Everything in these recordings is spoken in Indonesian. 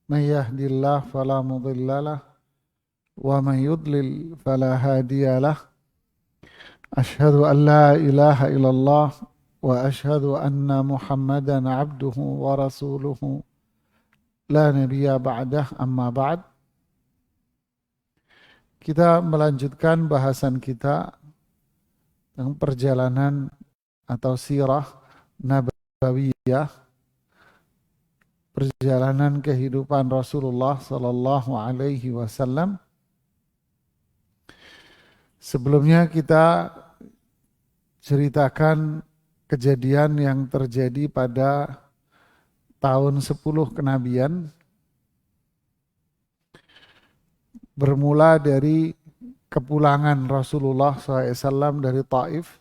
من يهد الله فلا مضل له ومن يضلل فلا هادي له أشهد أن لا إله إلا الله وأشهد أن محمدا عبده ورسوله لا نبي بعده أما بعد. Kita melanjutkan bahasan kita tentang perjalanan atau sirah nabawiyah, perjalanan kehidupan Rasulullah Sallallahu Alaihi Wasallam. Sebelumnya kita ceritakan kejadian yang terjadi pada tahun 10 kenabian, bermula dari kepulangan Rasulullah SAW dari Taif.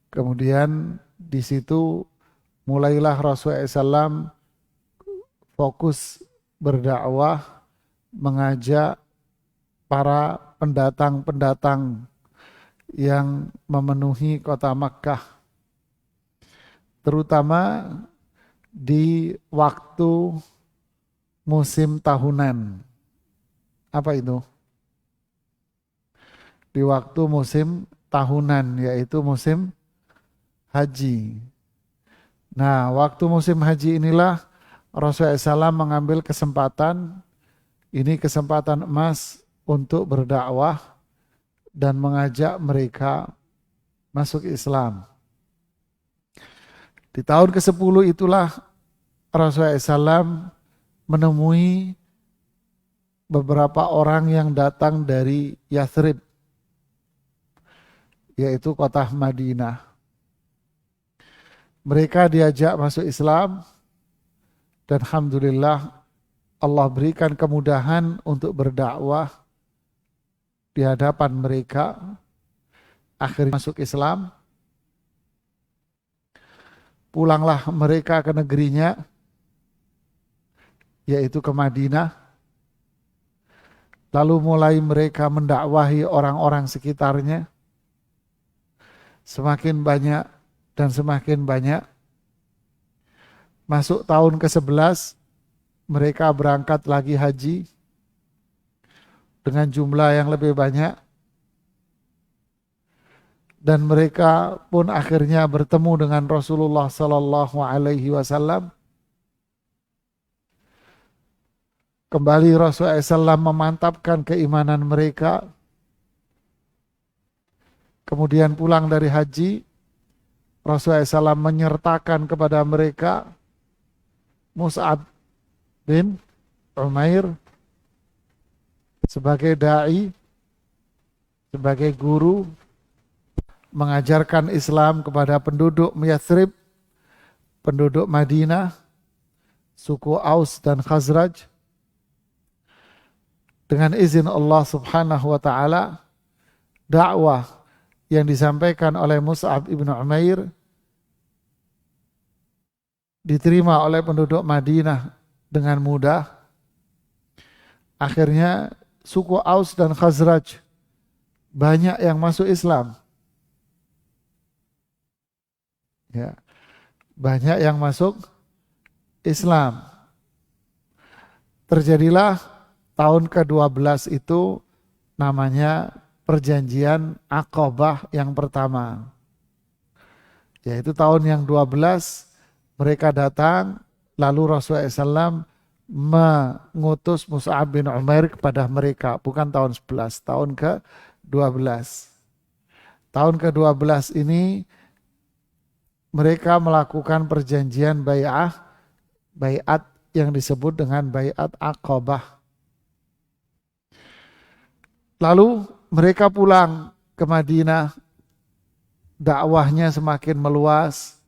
Kemudian di situ mulailah Rasulullah SAW fokus berdakwah, mengajak para pendatang-pendatang yang memenuhi kota Makkah, terutama di waktu musim tahunan. Apa itu? Di waktu musim tahunan, yaitu musim haji. Nah, waktu musim haji inilah Rasulullah SAW mengambil kesempatan, ini kesempatan emas untuk berdakwah dan mengajak mereka masuk Islam. Di tahun ke-10 itulah Rasulullah SAW menemui beberapa orang yang datang dari Yathrib, yaitu kota Madinah. Mereka diajak masuk Islam dan alhamdulillah Allah berikan kemudahan untuk berdakwah di hadapan mereka. Akhirnya masuk Islam. Pulanglah mereka ke negerinya, yaitu ke Madinah. Lalu mulai mereka mendakwahi orang-orang sekitarnya. Semakin banyak dan semakin banyak. Masuk tahun ke-11, mereka berangkat lagi haji dengan jumlah yang lebih banyak. Dan mereka pun akhirnya bertemu dengan Rasulullah Sallallahu Alaihi Wasallam. Kembali Rasulullah SAW memantapkan keimanan mereka. Kemudian pulang dari haji, Rasulullah SAW menyertakan kepada mereka Mus'ab bin Umair sebagai da'i, sebagai guru, mengajarkan Islam kepada penduduk Yathrib, penduduk Madinah, suku Aus dan Khazraj. Dengan izin Allah Subhanahu wa taala, dakwah yang disampaikan oleh Mus'ab ibn Umair diterima oleh penduduk Madinah dengan mudah. Akhirnya suku Aus dan Khazraj banyak yang masuk Islam. Ya, banyak yang masuk Islam. Terjadilah tahun ke-12 itu namanya perjanjian Aqabah yang pertama. Yaitu tahun yang 12 mereka datang, lalu Rasulullah SAW mengutus Mus'ab bin Umair kepada mereka. Bukan tahun 11, tahun ke-12. Tahun ke-12 ini mereka melakukan perjanjian bai'at yang disebut dengan bai'at Aqabah. Lalu mereka pulang ke Madinah, dakwahnya semakin meluas,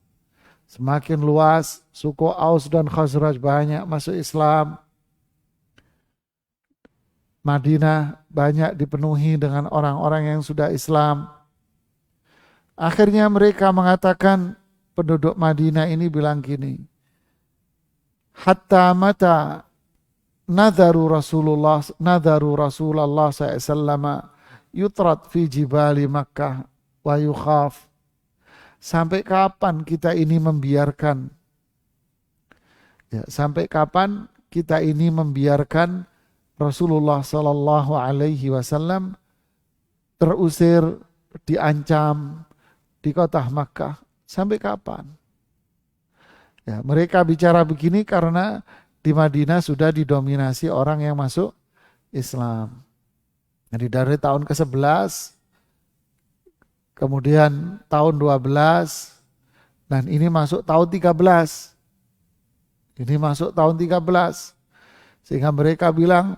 semakin luas, suku Aus dan Khazraj banyak masuk Islam. Madinah banyak dipenuhi dengan orang-orang yang sudah Islam. Akhirnya mereka mengatakan, penduduk Madinah ini bilang gini, hatta mata nadharu Rasulullah SAW yutrat fi jibali Makkah wa yukhaf. Sampai kapan kita ini membiarkan Ya, sampai kapan kita ini membiarkan Rasulullah Sallallahu Alaihi Wasallam terusir, diancam di kota Makkah? Sampai kapan? Ya, mereka bicara begini karena di Madinah sudah didominasi orang yang masuk Islam. Jadi dari tahun ke-11, kemudian tahun 12, dan ini masuk tahun 13. Ini masuk tahun 13. Sehingga mereka bilang,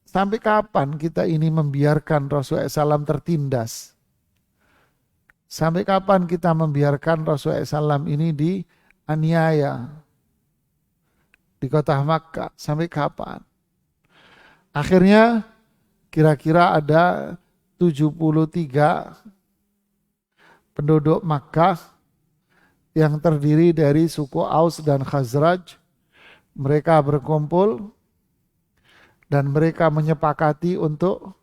sampai kapan kita ini membiarkan Rasulullah SAW tertindas? Sampai kapan kita membiarkan Rasulullah SAW ini dianiaya di kota Makkah? Sampai kapan? Akhirnya kira-kira ada 73 penduduk Makkah yang terdiri dari suku Aus dan Khazraj. Mereka berkumpul dan mereka menyepakati untuk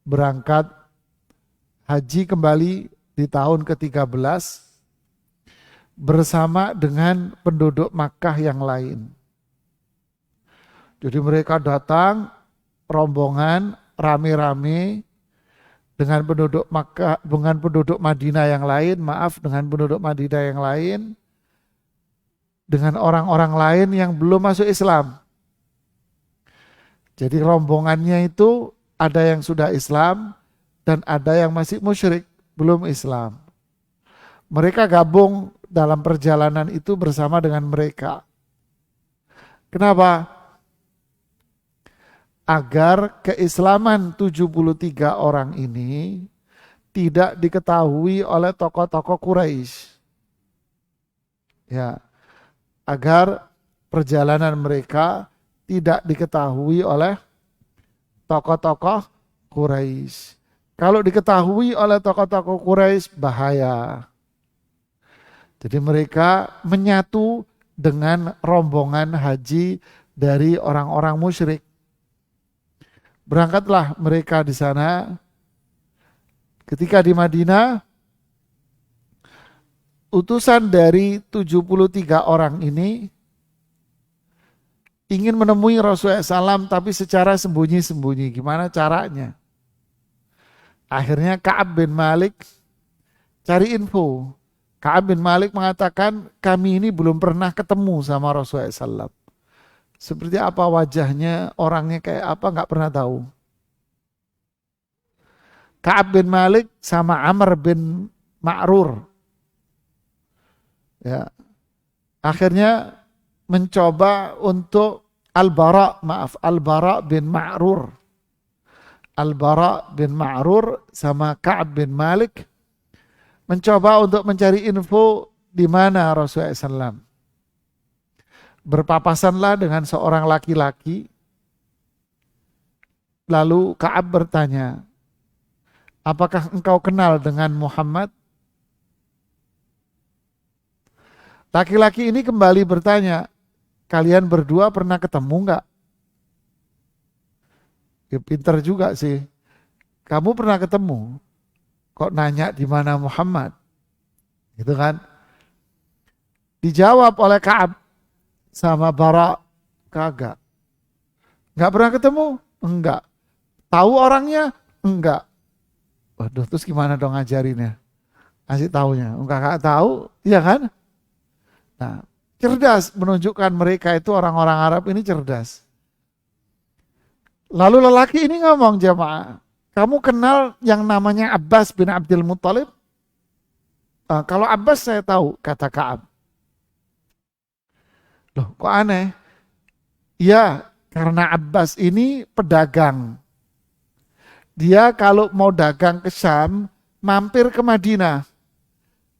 berangkat haji kembali di tahun ke-13 bersama dengan penduduk Makkah yang lain. Jadi mereka datang rombongan rame-rame dengan penduduk Makkah, dengan penduduk Madinah yang lain, dengan penduduk Madinah yang lain, dengan orang-orang lain yang belum masuk Islam. Jadi rombongannya itu ada yang sudah Islam dan ada yang masih musyrik, belum Islam. Mereka gabung dalam perjalanan itu bersama dengan mereka. Kenapa? Agar keislaman 73 orang ini tidak diketahui oleh tokoh-tokoh Quraisy. Ya, agar perjalanan mereka tidak diketahui oleh tokoh-tokoh Quraisy. Kalau diketahui oleh tokoh-tokoh Quraisy bahaya. Jadi mereka menyatu dengan rombongan haji dari orang-orang musyrik. Berangkatlah mereka di sana. Ketika di Madinah, utusan dari 73 orang ini ingin menemui Rasulullah SAW tapi secara sembunyi-sembunyi. Gimana caranya? Akhirnya Ka'ab bin Malik cari info. Ka'ab bin Malik mengatakan, kami ini belum pernah ketemu sama Rasulullah SAW. Seperti apa wajahnya, orangnya kayak apa, nggak pernah tahu. Ka'ab bin Malik sama Amr bin Ma'rur. Ya. Akhirnya mencoba untuk Al-Bara bin Ma'rur. Al-Bara bin Ma'rur sama Ka'ab bin Malik mencoba untuk mencari info di mana Rasulullah SAW. Berpapasanlah dengan seorang laki-laki. Lalu Ka'ab bertanya, apakah engkau kenal dengan Muhammad? Laki-laki ini kembali bertanya, kalian berdua pernah ketemu enggak? Ya, pinter juga sih. Kamu pernah ketemu? Kok nanya di mana Muhammad? Gitu kan? Dijawab oleh Ka'ab sama Bara, kagak. Enggak pernah ketemu? Enggak. Tahu orangnya? Enggak. Waduh, terus gimana dong ngajarinnya? Kasih taunya. Enggak tahu, iya kan? Nah, cerdas, menunjukkan mereka itu orang-orang Arab ini cerdas. Lalu lelaki ini ngomong, jamaah, kamu kenal yang namanya Abbas bin Abdul Muttalib? Kalau Abbas saya tahu, kata Ka'ab. Loh, kok aneh? Iya, karena Abbas ini pedagang. Dia kalau mau dagang ke Syam, mampir ke Madinah.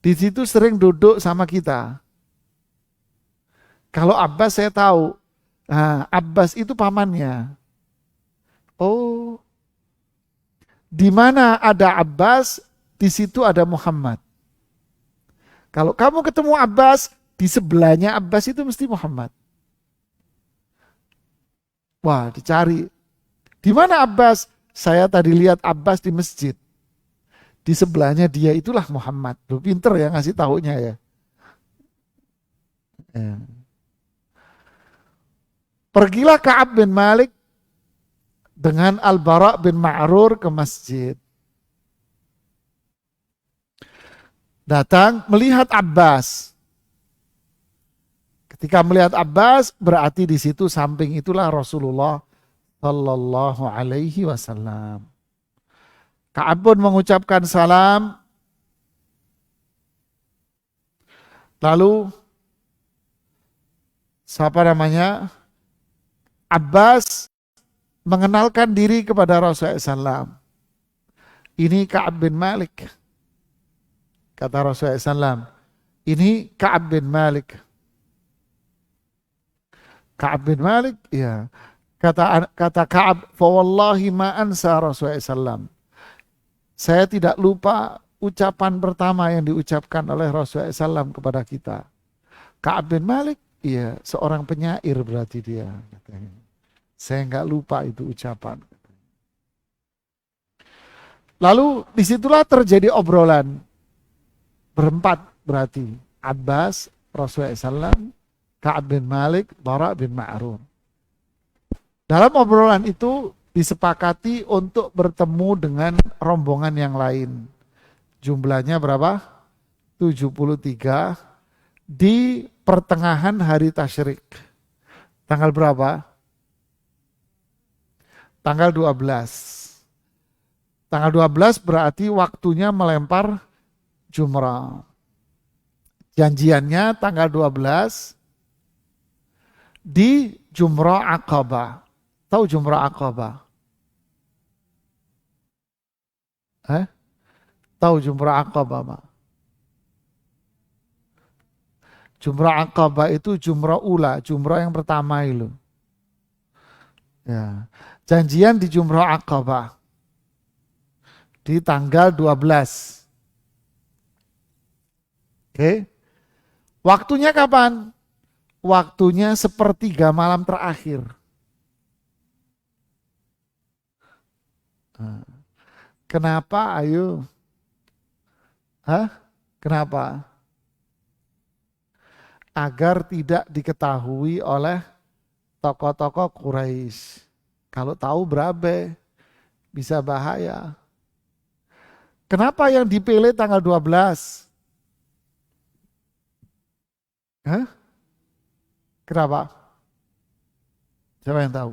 Di situ sering duduk sama kita. Kalau Abbas saya tahu. Nah, Abbas itu pamannya. Oh, di mana ada Abbas, di situ ada Muhammad. Kalau kamu ketemu Abbas, di sebelahnya Abbas itu mesti Muhammad. Wah, dicari. Di mana Abbas? Saya tadi lihat Abbas di masjid. Di sebelahnya dia itulah Muhammad. Lu pinter ya ngasih taunya ya. Pergilah Ka'ab bin Malik dengan Al-Bara' bin Ma'rur ke masjid. Datang melihat Abbas. Ketika melihat Abbas, berarti di situ samping itulah Rasulullah Sallallahu Alaihi Wasallam. Ka'ab pun mengucapkan salam. Lalu Abbas mengenalkan diri kepada Rasulullah SAW. Ini Ka'ab bin Malik. Kata Rasulullah SAW, ini Ka'ab bin Malik. Ka'ab bin Malik, ya. Kata Ka'ab, fa wallahi ma ansa Rasulullah SAW. Saya tidak lupa ucapan pertama yang diucapkan oleh Rasulullah SAW kepada kita. Ka'ab bin Malik, iya, seorang penyair berarti dia. Saya nggak lupa itu ucapan. Lalu disitulah terjadi obrolan. Berempat berarti. Abbas, Rasulullah SAW, Ka'ab bin Malik, Bara' bin Ma'rur. Dalam obrolan itu disepakati untuk bertemu dengan rombongan yang lain. Jumlahnya berapa? 73 di pertengahan hari tasyrik. Tanggal berapa? Tanggal 12. Tanggal 12 berarti waktunya melempar jumrah. Janjiannya tanggal 12 di Jumrah Aqabah. Tahu Jumrah Aqabah? Tahu Jumrah Aqabah, Pak? Jumrah Aqabah itu jumrah ula, jumrah yang pertama itu. Ya. Janjian di Jumrah Aqabah di tanggal 12. Oke. Waktunya kapan? Waktunya sepertiga malam terakhir. Kenapa? Ayo. Kenapa? Agar tidak diketahui oleh tokoh-tokoh Quraisy. Kalau tahu berabe, bisa bahaya. Kenapa yang dipilih tanggal 12? Kenapa? Siapa yang tahu?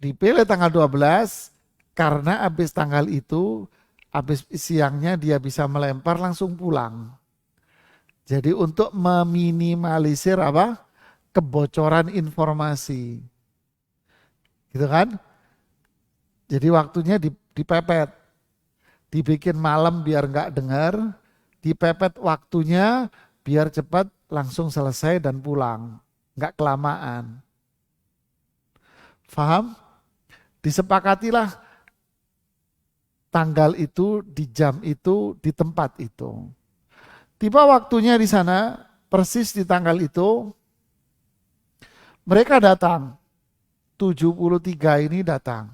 Dipilih tanggal 12 karena habis tanggal itu, habis siangnya dia bisa melempar langsung pulang. Jadi untuk meminimalisir kebocoran informasi. Gitu kan? Jadi waktunya dipepet. Dibikin malam biar nggak dengar, dipepet waktunya biar cepat langsung selesai dan pulang. Nggak kelamaan. Faham? Disepakatilah tanggal itu, di jam itu, di tempat itu. Tiba waktunya di sana, persis di tanggal itu, mereka datang. 73 ini datang.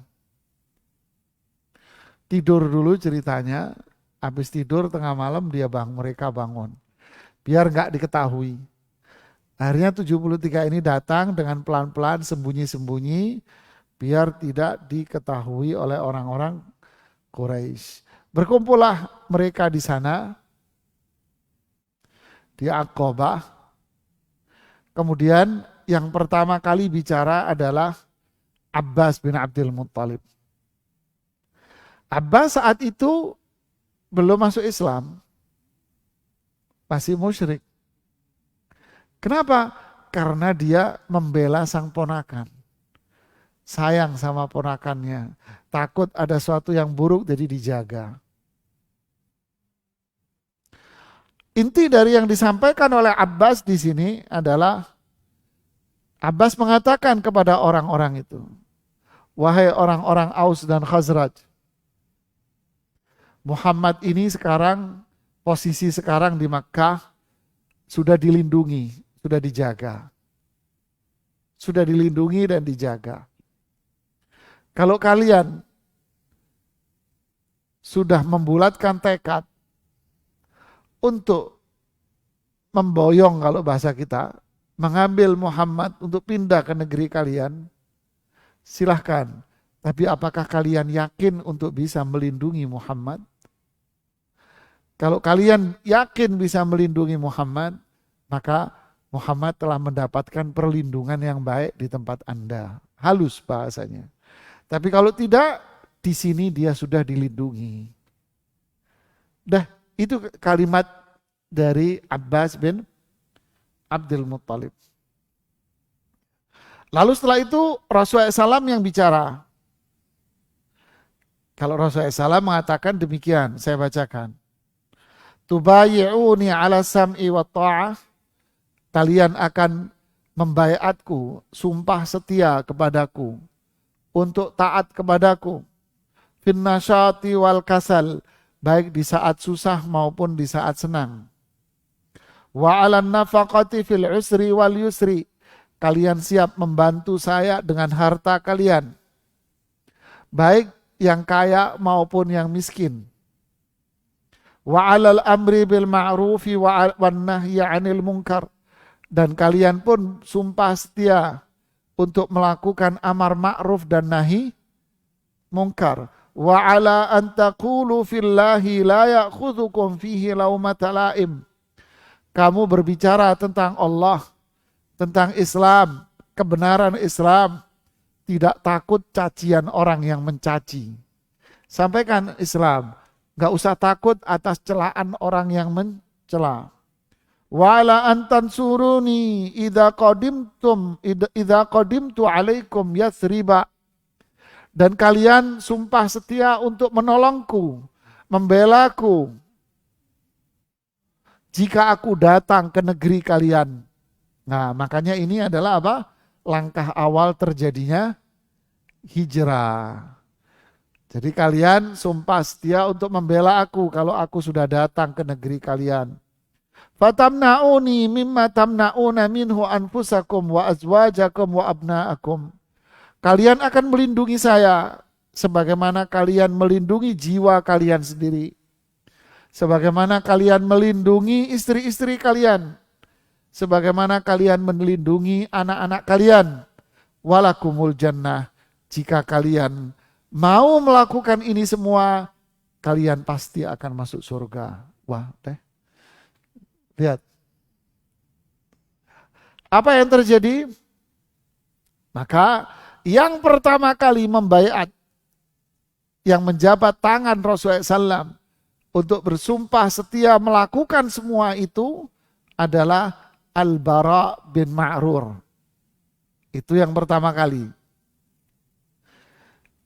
Tidur dulu ceritanya, habis tidur tengah malam mereka bangun. Biar nggak diketahui. Akhirnya 73 ini datang dengan pelan-pelan sembunyi-sembunyi, biar tidak diketahui oleh orang-orang Quraisy. Berkumpullah mereka di sana, di Aqabah. Kemudian yang pertama kali bicara adalah Abbas bin Abdul Muttalib. Abbas saat itu belum masuk Islam, masih musyrik. Kenapa? Karena dia membela sang ponakan. Sayang sama ponakannya. Takut ada sesuatu yang buruk jadi dijaga. Inti dari yang disampaikan oleh Abbas di sini adalah Abbas mengatakan kepada orang-orang itu, wahai orang-orang Aus dan Khazraj, Muhammad ini sekarang, posisi sekarang di Makkah sudah dilindungi, sudah dijaga. Sudah dilindungi dan dijaga. Kalau kalian sudah membulatkan tekad untuk memboyong kalau bahasa kita, mengambil Muhammad untuk pindah ke negeri kalian, silahkan. Tapi apakah kalian yakin untuk bisa melindungi Muhammad? Kalau kalian yakin bisa melindungi Muhammad, maka Muhammad telah mendapatkan perlindungan yang baik di tempat Anda. Halus bahasanya. Tapi kalau tidak, di sini dia sudah dilindungi. Dah, itu kalimat dari Abbas bin Abdul Muttalib. Lalu setelah itu Rasulullah SAW yang bicara. Kalau Rasulullah SAW mengatakan demikian, saya bacakan. Tubayi'uni ala sam'i wa ta'ah. Kalian akan membaiatku, sumpah setia kepadaku, untuk taat kepadaku. Fin nasyati wal kasal, baik di saat susah maupun di saat senang. Wa ala nafaqati fil usri wal yusri. Kalian siap membantu saya dengan harta kalian. Baik yang kaya maupun yang miskin. Wa alal amri bil ma'rufi wa nahyi 'anil munkar. Dan kalian pun sumpah setia untuk melakukan amar ma'ruf dan nahi munkar. Wa ala an taqulu fillahi la ya'khudhukum fihi laumata la'im. Kamu berbicara tentang Allah, tentang Islam, kebenaran Islam, tidak takut cacian orang yang mencaci. Sampaikan Islam, gak usah takut atas celaan orang yang mencela. Wala antan suruni idza qadimtu alaikum yathriba. Dan kalian sumpah setia untuk menolongku, membelaku jika aku datang ke negeri kalian. Nah, makanya ini adalah apa? Langkah awal terjadinya hijrah. Jadi kalian sumpah setia untuk membela aku kalau aku sudah datang ke negeri kalian. Fatamna'uni mimma tamna'una minhu anfusakum wa azwajakum wa abna'akum. Kalian akan melindungi saya sebagaimana kalian melindungi jiwa kalian sendiri. Sebagaimana kalian melindungi istri-istri kalian. Sebagaimana kalian melindungi anak-anak kalian. Walakumul jannah. Jika kalian mau melakukan ini semua, kalian pasti akan masuk surga. Wah, lihat. Apa yang terjadi? Maka yang pertama kali membaiat, yang menjabat tangan Rasulullah SAW untuk bersumpah setia melakukan semua itu adalah Al-Bara bin Ma'rur. Itu yang pertama kali.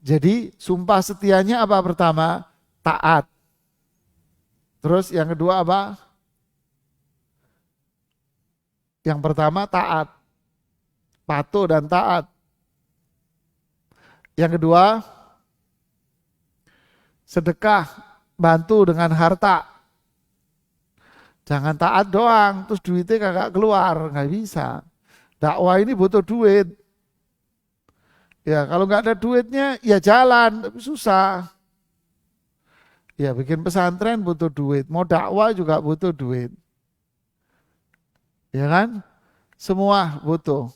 Jadi sumpah setianya apa pertama? Taat. Terus yang kedua apa? Yang pertama taat. Patuh dan taat. Yang kedua sedekah, bantu dengan harta. Jangan taat doang, terus duitnya kagak keluar, nggak bisa. Dakwah ini butuh duit. Ya kalau nggak ada duitnya, ya jalan, tapi susah. Ya bikin pesantren butuh duit, mau dakwah juga butuh duit. Ya kan? Semua butuh.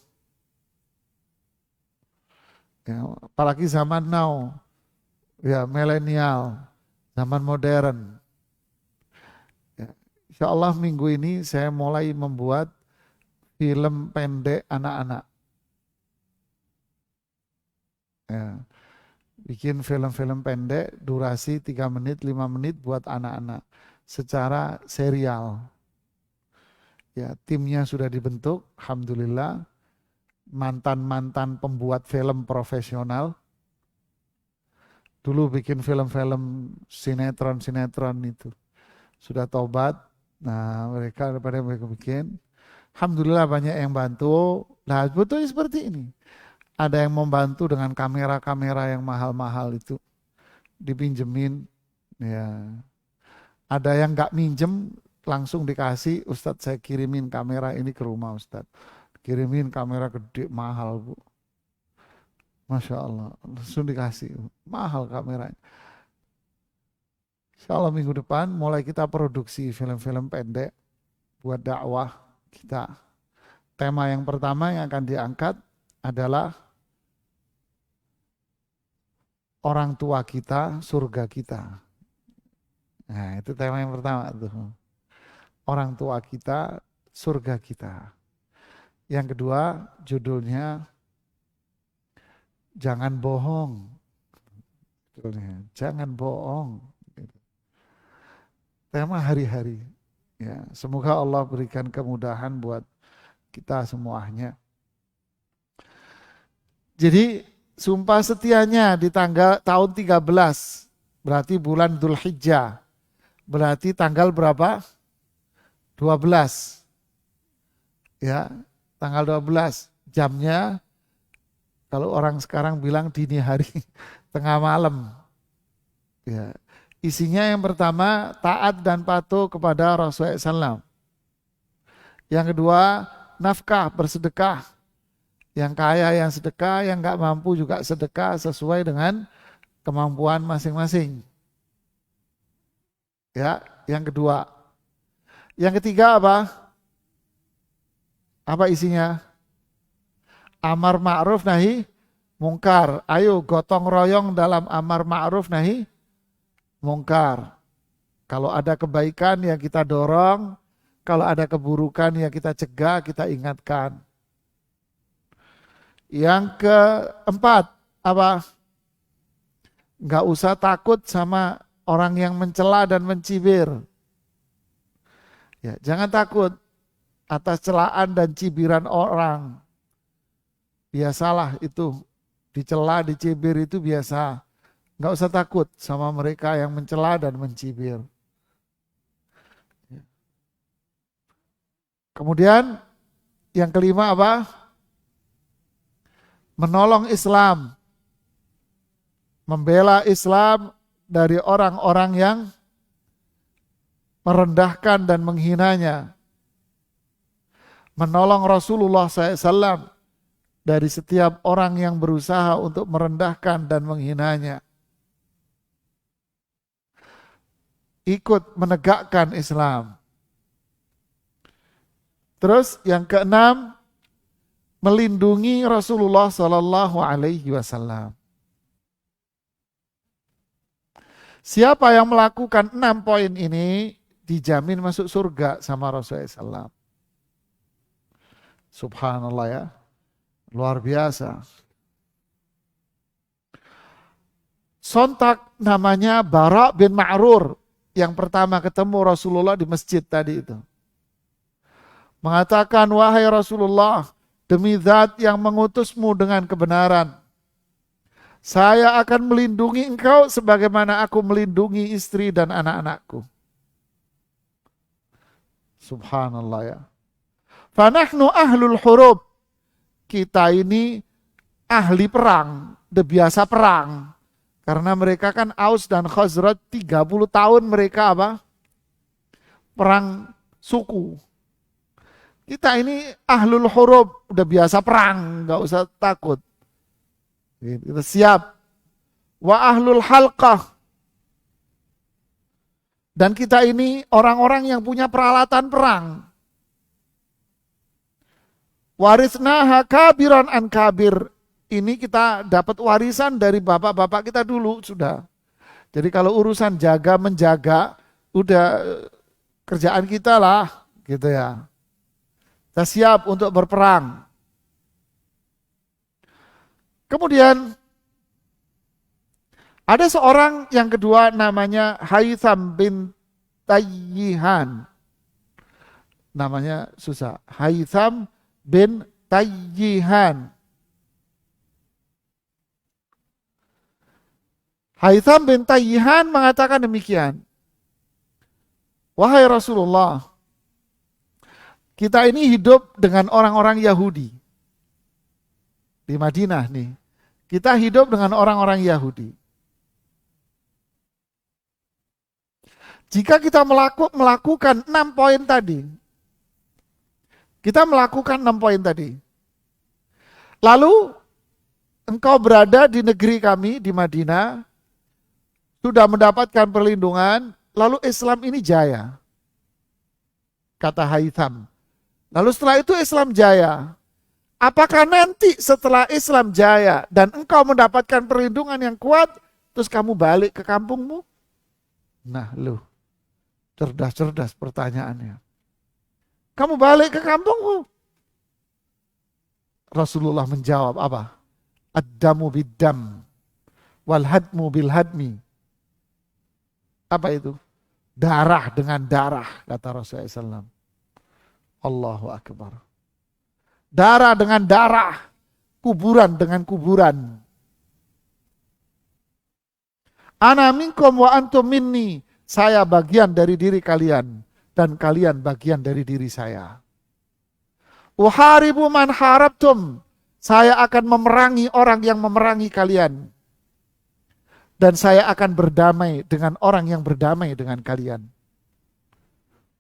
Ya, apalagi zaman now, ya milenial, zaman modern. Ya, insya Allah minggu ini saya mulai membuat film pendek anak-anak. Ya, bikin film-film pendek durasi 3 menit, 5 menit buat anak-anak secara serial. Ya, timnya sudah dibentuk, alhamdulillah. Mantan-mantan pembuat film profesional. Dulu bikin film-film sinetron-sinetron itu. Sudah tobat. Nah, mereka bikin. Alhamdulillah banyak yang bantu. Nah, sebetulnya seperti ini. Ada yang membantu dengan kamera-kamera yang mahal-mahal itu. Dipinjemin. Ya. Ada yang nggak minjem, langsung dikasih, Ustadz saya kirimin kamera ini ke rumah Ustadz. Kirimin kamera gede, mahal Bu. Masya Allah, langsung dikasih. Mahal kameranya. Insya Allah minggu depan mulai kita produksi film-film pendek buat dakwah kita. Tema yang pertama yang akan diangkat adalah orang tua kita, surga kita. Nah, itu tema yang pertama tuh. Orang tua kita, surga kita. Yang kedua, judulnya Jangan Bohong. Judulnya, Jangan Bohong. Tema hari-hari. Ya, semoga Allah berikan kemudahan buat kita semuanya. Jadi sumpah setianya di tanggal tahun 13, berarti bulan Dzulhijjah. Berarti tanggal berapa? 12. Ya, tanggal 12. Jamnya kalau orang sekarang bilang dini hari, tengah malam. Ya. Isinya yang pertama, taat dan patuh kepada Rasulullah SAW. Yang kedua, nafkah, bersedekah. Yang kaya yang sedekah, yang nggak mampu juga sedekah sesuai dengan kemampuan masing-masing. Ya, yang kedua. Yang ketiga apa? Apa isinya? Amar ma'ruf nahi mungkar. Ayo gotong royong dalam amar ma'ruf nahi mungkar. Kalau ada kebaikan ya kita dorong, kalau ada keburukan ya kita cegah, kita ingatkan. Yang keempat, apa? Enggak usah takut sama orang yang mencela dan mencibir. Ya, jangan takut atas celaan dan cibiran orang. Biasalah itu, dicela, dicibir itu biasa. Enggak usah takut sama mereka yang mencela dan mencibir. Kemudian yang kelima apa? Menolong Islam. Membela Islam dari orang-orang yang merendahkan dan menghinanya. Menolong Rasulullah SAW dari setiap orang yang berusaha untuk merendahkan dan menghinanya. Ikut menegakkan Islam. Terus yang keenam, melindungi Rasulullah SAW. Siapa yang melakukan 6 poin ini dijamin masuk surga sama Rasulullah SAW. Subhanallah ya, luar biasa. Sontak namanya Bara bin Ma'rur yang pertama ketemu Rasulullah di masjid tadi itu. Mengatakan, wahai Rasulullah, demi zat yang mengutusmu dengan kebenaran, saya akan melindungi engkau sebagaimana aku melindungi istri dan anak-anakku. Subhanallah ya. Fanahnu ahlul hurub. Kita ini ahli perang, udah biasa perang. Karena mereka kan Aus dan Khazraj 30 tahun mereka apa? Perang suku. Kita ini ahlul hurub, udah biasa perang, nggak usah takut. Kita siap. Wa ahlul halqah. Dan kita ini orang-orang yang punya peralatan perang. Warisnaha kabiran an kabir. Ini kita dapat warisan dari bapak-bapak kita dulu sudah. Jadi kalau urusan jaga menjaga, udah kerjaan kita lah, gitu ya. Kita siap untuk berperang. Kemudian ada seorang yang kedua namanya Haytham bin Tayyihan. Namanya susah. Haytham bin Tayyihan. Haytham bin Tayyihan mengatakan demikian. Wahai Rasulullah, kita ini hidup dengan orang-orang Yahudi. Di Madinah nih. Kita hidup dengan orang-orang Yahudi. Jika kita melakukan 6 poin tadi. Kita melakukan 6 poin tadi. Lalu engkau berada di negeri kami di Madinah. Sudah mendapatkan perlindungan. Lalu Islam ini jaya. kata Haytham. Lalu setelah itu Islam jaya. Apakah nanti setelah Islam jaya dan engkau mendapatkan perlindungan yang kuat, terus kamu balik ke kampungmu? Nah, cerdas-cerdas pertanyaannya. Kamu balik ke kampungmu? Rasulullah menjawab apa? Ad-damu bid-dam wal hadmu bil hadmi. Apa itu? Darah dengan darah, kata Rasulullah SAW. Allahu Akbar. Darah dengan darah, kuburan dengan kuburan. Ana minkum wa antum minni. Saya bagian dari diri kalian dan kalian bagian dari diri saya. Uharibu man harabtum. Saya akan memerangi orang yang memerangi kalian. Dan saya akan berdamai dengan orang yang berdamai dengan kalian.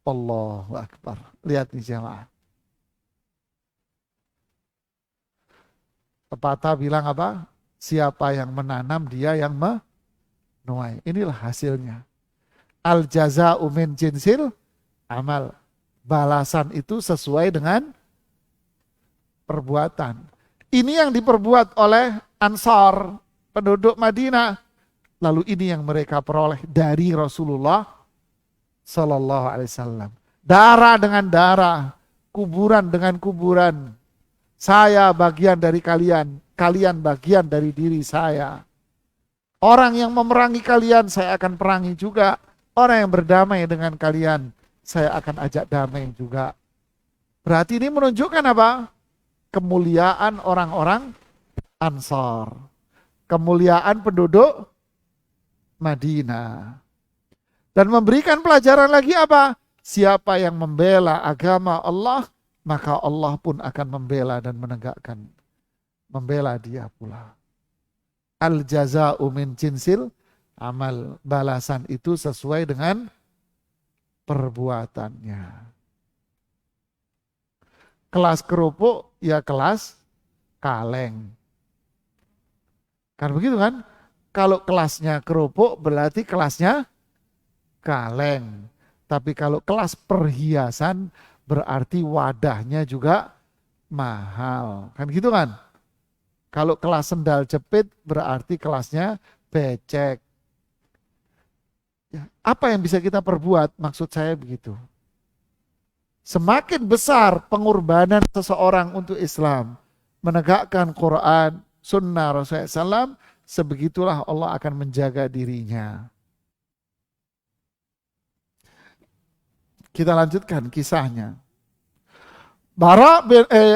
Allahu Akbar. Lihat nih jemaah. Pepatah bilang apa? Siapa yang menanam dia yang menuai. Inilah hasilnya. Al jaza'u min jinsil amal. Balasan itu sesuai dengan perbuatan. Ini yang diperbuat oleh Ansar, penduduk Madinah. Lalu ini yang mereka peroleh dari Rasulullah Sallallahu Alaihi Wasallam. Darah dengan darah, kuburan dengan kuburan. Saya bagian dari kalian, kalian bagian dari diri saya. Orang yang memerangi kalian, saya akan perangi juga. Orang yang berdamai dengan kalian, saya akan ajak damai juga. Berarti ini menunjukkan apa? Kemuliaan orang-orang Ansar. Kemuliaan penduduk Madinah. Dan memberikan pelajaran lagi apa? Siapa yang membela agama Allah, maka Allah pun akan membela dan menegakkan. Membela dia pula. Al jaza'u min jinsil amal. Balasan itu sesuai dengan perbuatannya. Kelas kerupuk, ya kelas kaleng. Kan begitu kan? Kalau kelasnya kerupuk berarti kelasnya kaleng. Tapi kalau kelas perhiasan berarti wadahnya juga mahal. Kan gitu kan? Kalau kelas sendal jepit berarti kelasnya becek. Ya, apa yang bisa kita perbuat? Maksud saya begitu. Semakin besar pengorbanan seseorang untuk Islam, menegakkan Quran, sunnah Rasulullah SAW, sebegitulah Allah akan menjaga dirinya. Kita lanjutkan kisahnya.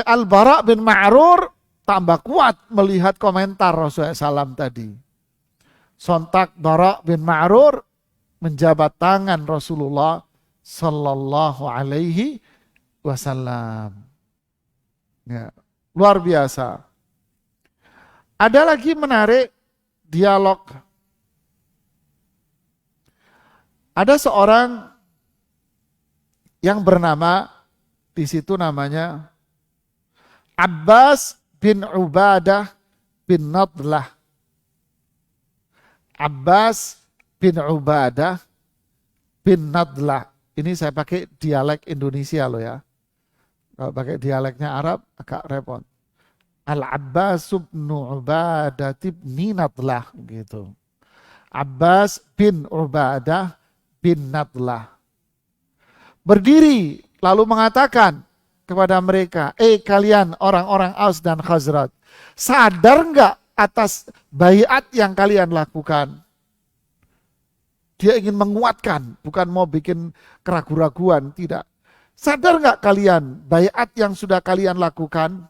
Al-Bara bin Ma'rur tambah kuat melihat komentar Rasulullah SAW tadi. Sontak Bara bin Ma'rur menjabat tangan Rasulullah Sallallahu Alaihi Wasallam. Ya, luar biasa. Ada lagi menarik dialog. Ada seorang yang bernama, di situ namanya Abbas bin Ubadah bin Nadlah. Abbas bin Ubadah bin Nadlah. Ini saya pakai dialek Indonesia loh ya. Kalau pakai dialeknya Arab agak repot. Al-Abbas bin Ubadah bin Nadlah gitu. Abbas bin Ubadah bin Nadlah. Berdiri lalu mengatakan kepada mereka, kalian orang-orang Aus dan Khazraj, sadar enggak atas baiat yang kalian lakukan? Dia ingin menguatkan, bukan mau bikin keraguan-raguan, tidak. Sadar enggak kalian baiat yang sudah kalian lakukan?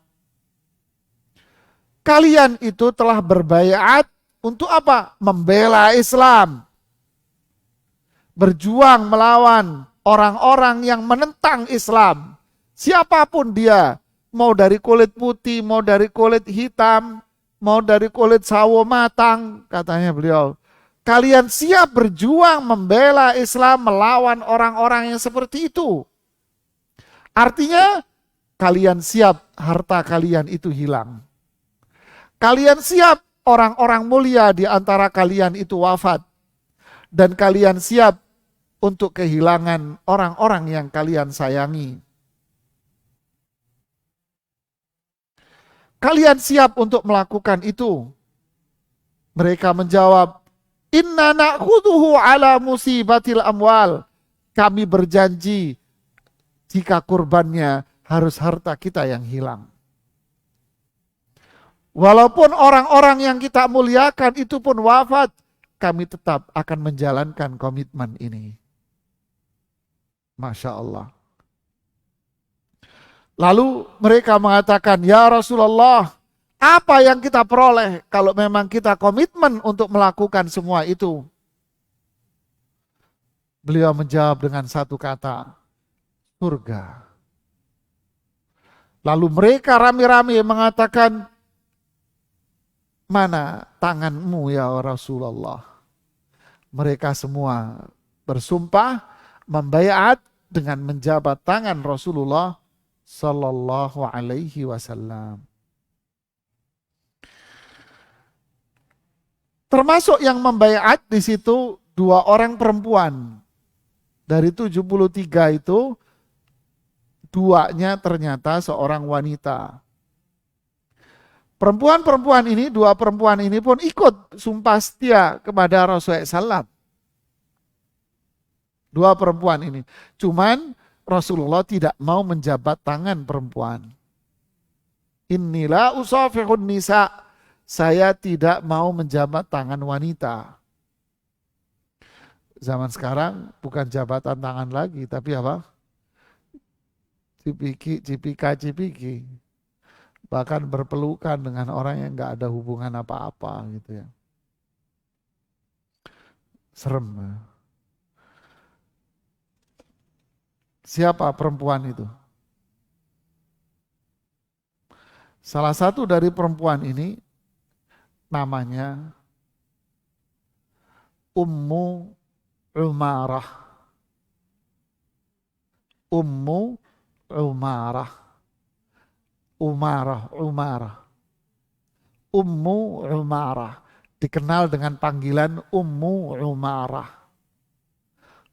Kalian itu telah berbaiat untuk apa? Membela Islam. Berjuang melawan orang-orang yang menentang Islam. Siapapun dia, mau dari kulit putih, mau dari kulit hitam, mau dari kulit sawo matang, katanya beliau. Kalian siap berjuang membela Islam melawan orang-orang yang seperti itu. Artinya, kalian siap harta kalian itu hilang. Kalian siap orang-orang mulia di antara kalian itu wafat. Dan kalian siap untuk kehilangan orang-orang yang kalian sayangi. Kalian siap untuk melakukan itu? Mereka menjawab, inna na'khuduhu ala musibatil amwal. Kami berjanji jika kurbannya harus harta kita yang hilang. Walaupun orang-orang yang kita muliakan itu pun wafat, kami tetap akan menjalankan komitmen ini. Masya Allah. Lalu mereka mengatakan, ya Rasulullah, apa yang kita peroleh kalau memang kita komitmen untuk melakukan semua itu? Beliau menjawab dengan satu kata, surga. Lalu mereka rame-rame mengatakan, mana tanganmu ya Rasulullah? Mereka semua bersumpah, membaiat dengan menjabat tangan Rasulullah Sallallahu Alaihi Wasallam. Termasuk yang membaiat di situ 2 orang perempuan. Dari 73 itu 2-nya ternyata seorang wanita. Perempuan-perempuan ini, 2 perempuan ini pun ikut sumpah setia kepada Rasulullah SAW. 2 perempuan ini. Cuman Rasulullah tidak mau menjabat tangan perempuan. Inilah usafihun nisa. Saya tidak mau menjabat tangan wanita. Zaman sekarang bukan jabatan tangan lagi, tapi apa? Cipika-cipiki. Bahkan berpelukan dengan orang yang nggak ada hubungan apa-apa gitu ya. Serem. Siapa perempuan itu? Salah satu dari perempuan ini namanya Ummu Umarah. Ummu Umarah. Ummu Umarah. Dikenal dengan panggilan Ummu Umarah.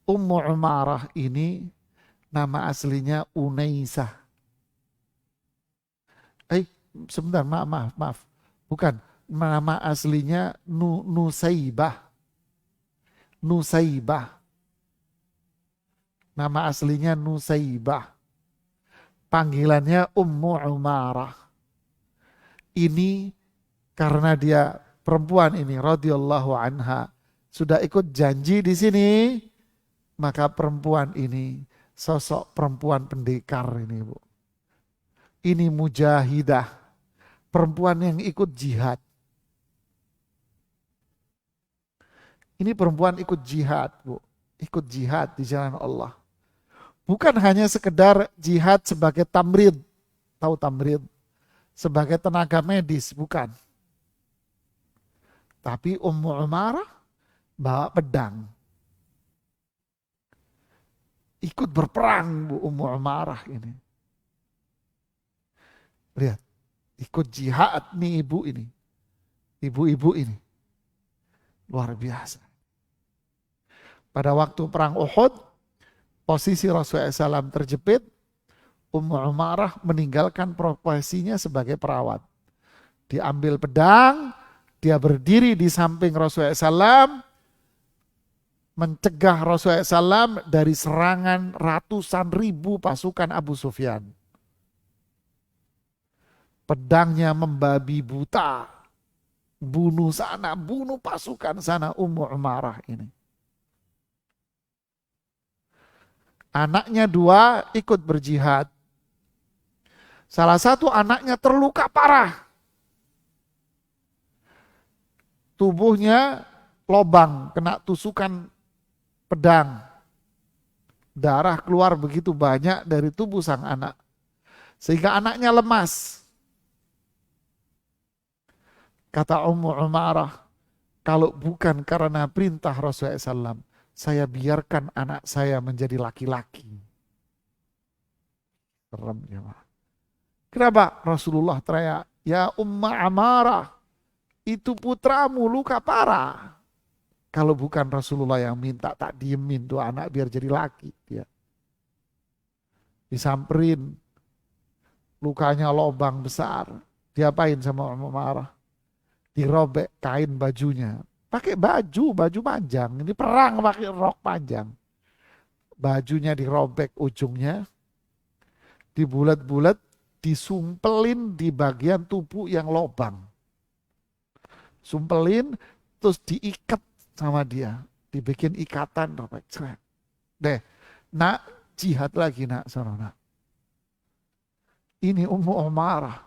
Ummu Umarah ini nama aslinya Unaisah. Sebentar, maaf. Bukan, nama aslinya Nusaibah. Nama aslinya Nusaibah. Panggilannya Ummu Umarah. Ini karena dia perempuan ini radhiyallahu anha sudah ikut janji di sini, maka perempuan ini sosok perempuan pendekar ini, Bu. Ini mujahidah, perempuan yang ikut jihad. Ini perempuan ikut jihad, Bu. Ikut jihad di jalan Allah. Bukan hanya sekedar jihad sebagai tamrid. Tahu tamrid? Sebagai tenaga medis, bukan. Tapi Ummu Umarah bawa pedang. Ikut berperang, Bu, Ummu Umarah ini. Lihat, ikut jihad nih ibu ini. Ibu-ibu ini. Luar biasa. Pada waktu perang Uhud, posisi Rasulullah SAW terjepit, Ummu Umarah meninggalkan profesinya sebagai perawat. Diambil pedang, dia berdiri di samping Rasulullah SAW, mencegah Rasulullah SAW dari serangan ratusan ribu pasukan Abu Sufyan. Pedangnya membabi buta, bunuh sana, bunuh pasukan sana, Ummu Umarah ini. Anaknya 2 ikut berjihad. Salah satu anaknya terluka parah. Tubuhnya lobang, kena tusukan pedang. Darah keluar begitu banyak dari tubuh sang anak. Sehingga anaknya lemas. Kata Ummu Umarah, kalau bukan karena perintah Rasulullah SAW, saya biarkan anak saya menjadi laki-laki. Serem ya, Pak. Kenapa Rasulullah teriak, ya Umma Amarah, itu putramu luka parah. Kalau bukan Rasulullah yang minta, tak diemin tuh anak biar jadi laki. Dia disamperin, lukanya lobang besar. Diapain sama Umairah? Dirobek kain bajunya. Pakai baju panjang. Ini perang pakai rok panjang. Bajunya dirobek ujungnya, dibulat-bulat, disumpelin di bagian tubuh yang lobang. Sumpelin, terus diikat sama dia. Dibikin ikatan robek. Deh, nak jihad lagi nak, saudara. Ini Ummu Umarah.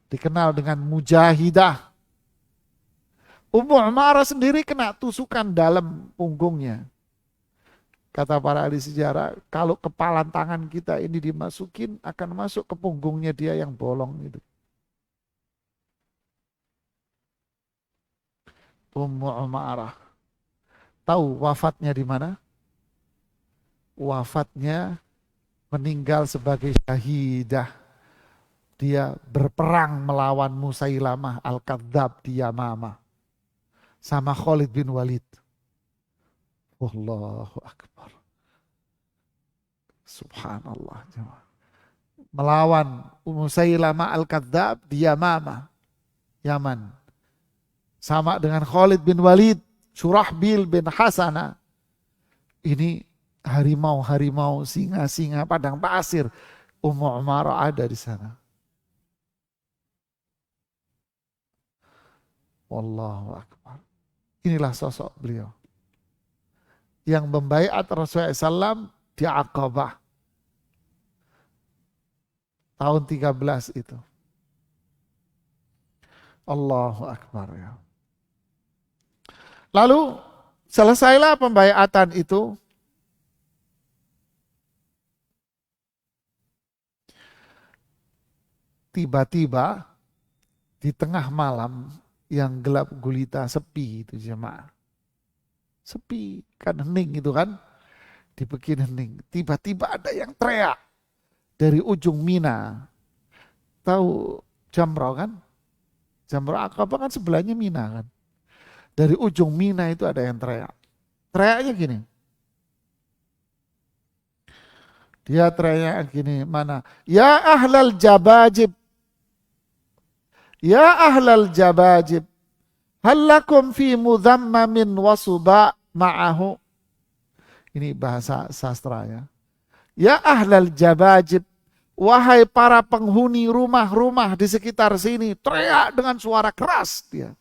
Dikenal dengan mujahidah. Ummu Umarah sendiri kena tusukan dalam punggungnya. Kata para ahli sejarah, kalau kepalan tangan kita ini dimasukin, akan masuk ke punggungnya dia yang bolong itu. Ummu Umarah. Tahu wafatnya di mana? Wafatnya meninggal sebagai syahidah. Dia berperang melawan Musailamah Al-Kadzab di Yamamah. Sama Khalid bin Walid. Allahu Akbar. Subhanallah. Melawan Musailamah Al-Kadzab di Yamamah, Yaman. Sama dengan Khalid bin Walid, Surahbil bin Hasanah. Ini harimau-harimau, singa-singa padang pasir. Ummu Umarah ada di sana. Wallahu Akbar. Inilah sosok beliau yang membaiat Rasulullah SAW di Aqabah tahun 13 itu. Allahu Akbar ya. Lalu selesailah pembaiatan itu. Tiba-tiba di tengah malam yang gelap gulita, sepi itu jemaah. Sepi, kan hening itu kan. Dibikin hening. Tiba-tiba ada yang teriak dari ujung Mina. Tahu Jamrah kan? Jamrah Aqabah kan sebelahnya Mina kan. Dari ujung Mina itu ada yang teriak. Teriaknya gini. Dia teriak gini, mana? Ya ahlal jabajib. Ya ahlal jabajib. Halakum fi mudhammamin wasuba ma'ahu. Ini bahasa sastra ya. Ya ahlal jabajib. Wahai para penghuni rumah-rumah di sekitar sini. Teriak dengan suara keras dia.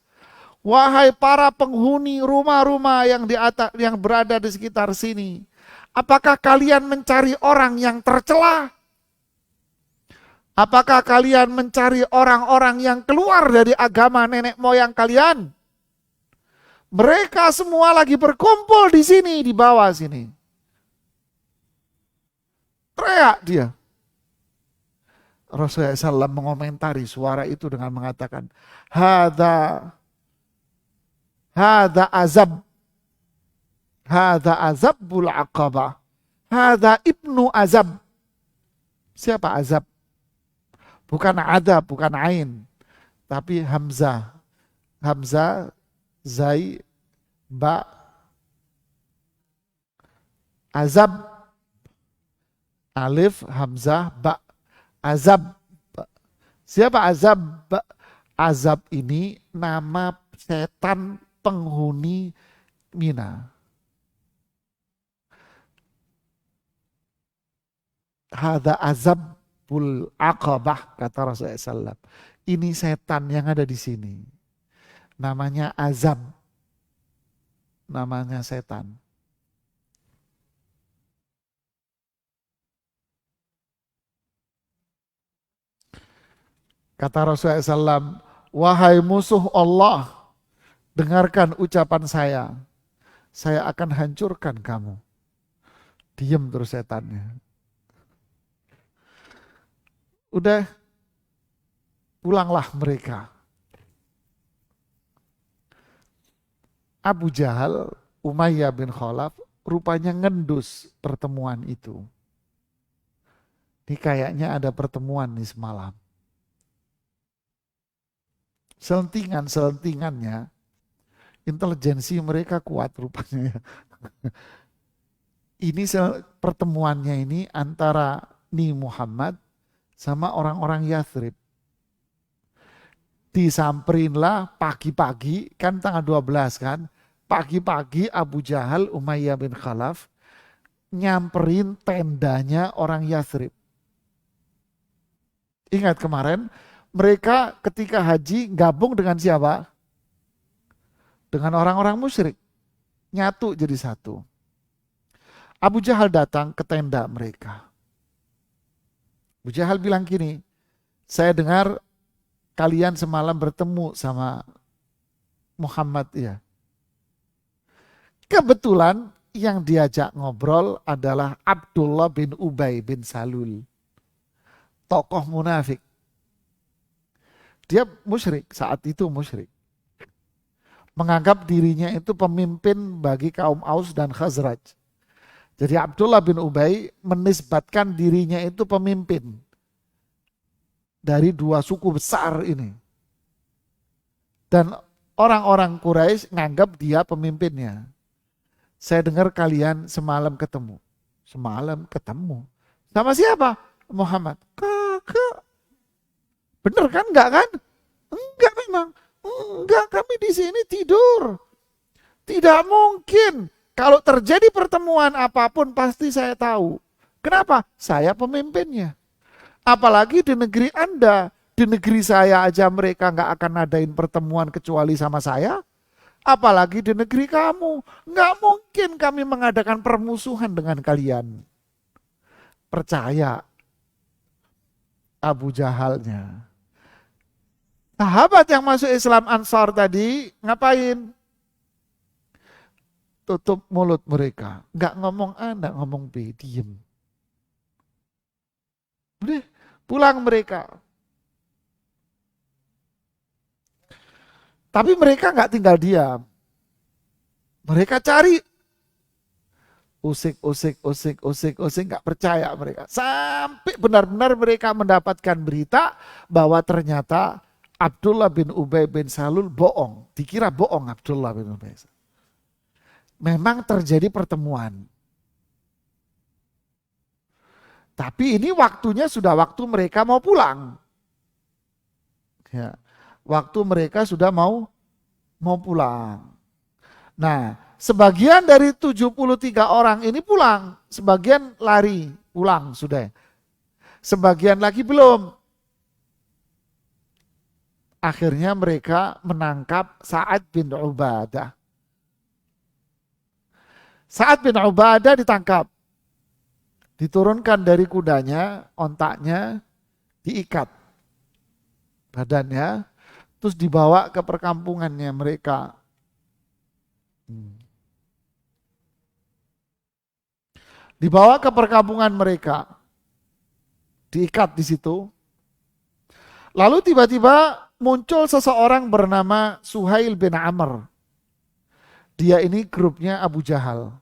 Wahai para penghuni rumah-rumah yang berada di sekitar sini. Apakah kalian mencari orang yang tercela? Apakah kalian mencari orang-orang yang keluar dari agama nenek moyang kalian? Mereka semua lagi berkumpul di sini, di bawah sini. Teriak dia. Rasulullah SAW mengomentari suara itu dengan mengatakan, Hada azab. Hada azabul aqabah. Hada ibnu azab. Siapa azab? Bukan adab, bukan ain. Tapi hamzah. Hamzah, zai, ba. Azab. Alif, hamzah, ba. Azab. Siapa azab? Azab ini nama setan penghuni Mina. Hada azabul aqabah, kata Rasulullah SAW. Ini setan yang ada di sini. Namanya azab. Namanya setan. Kata Rasulullah SAW, wahai musuh Allah, dengarkan ucapan saya. Saya akan hancurkan kamu. Diam terus setannya. Udah, pulanglah mereka. Abu Jahal, Umayyah bin Khalaf, rupanya ngendus pertemuan itu. Ini kayaknya ada pertemuan nih semalam. selentingannya, intelijensi mereka kuat rupanya ya. Ini pertemuannya ini antara Ni Muhammad sama orang-orang Yathrib. Disamperinlah pagi-pagi, kan tanggal 12 kan, pagi-pagi Abu Jahal, Umayyah bin Khalaf, nyamperin tendanya orang Yathrib. Ingat kemarin, mereka ketika haji gabung dengan siapa? Dengan orang-orang musyrik. Nyatu jadi satu. Abu Jahal datang ke tenda mereka. Abu Jahal bilang gini, saya dengar kalian semalam bertemu sama Muhammad ya. Kebetulan yang diajak ngobrol adalah Abdullah bin Ubay bin Salul. Tokoh munafik. Dia musyrik, saat itu musyrik. Menganggap dirinya itu pemimpin bagi kaum Aus dan Khazraj. Jadi Abdullah bin Ubay menisbatkan dirinya itu pemimpin dari dua suku besar ini. Dan orang-orang Quraisy nganggap dia pemimpinnya. Saya dengar kalian semalam ketemu. Semalam ketemu. Sama siapa? Muhammad. Kakak. Bener kan? Enggak kan? Enggak memang. Enggak, kami di sini tidur. Tidak mungkin. Kalau terjadi pertemuan apapun pasti saya tahu. Kenapa? Saya pemimpinnya. Apalagi di negeri Anda. Di negeri saya aja mereka nggak akan ngadain pertemuan kecuali sama saya. Apalagi di negeri kamu. Nggak mungkin kami mengadakan permusuhan dengan kalian. Percaya Abu Jahalnya. Sahabat yang masuk Islam Ansar tadi ngapain? Tutup mulut mereka. Nggak ngomong A, nggak ngomong B, diem. Udah, pulang mereka. Tapi mereka nggak tinggal diam. Mereka cari. Usik, nggak percaya mereka. Sampai benar-benar mereka mendapatkan berita bahwa ternyata Abdullah bin Ubay bin Salul bohong. Dikira bohong Abdullah bin Ubay. Memang terjadi pertemuan. Tapi ini waktunya sudah waktu mereka mau pulang. Ya, waktu mereka sudah mau pulang. Nah, sebagian dari 73 orang ini pulang. Sebagian lari, pulang sudah. Sebagian lagi belum. Akhirnya mereka menangkap Sa'ad bin Ubadah. Sa'ad bin Ubadah ditangkap. Diturunkan dari kudanya, ontaknya, diikat badannya, terus dibawa ke perkampungannya mereka. Dibawa ke perkampungan mereka, diikat di situ. Lalu tiba-tiba muncul seseorang bernama Suhail bin Amr. Dia ini grupnya Abu Jahal.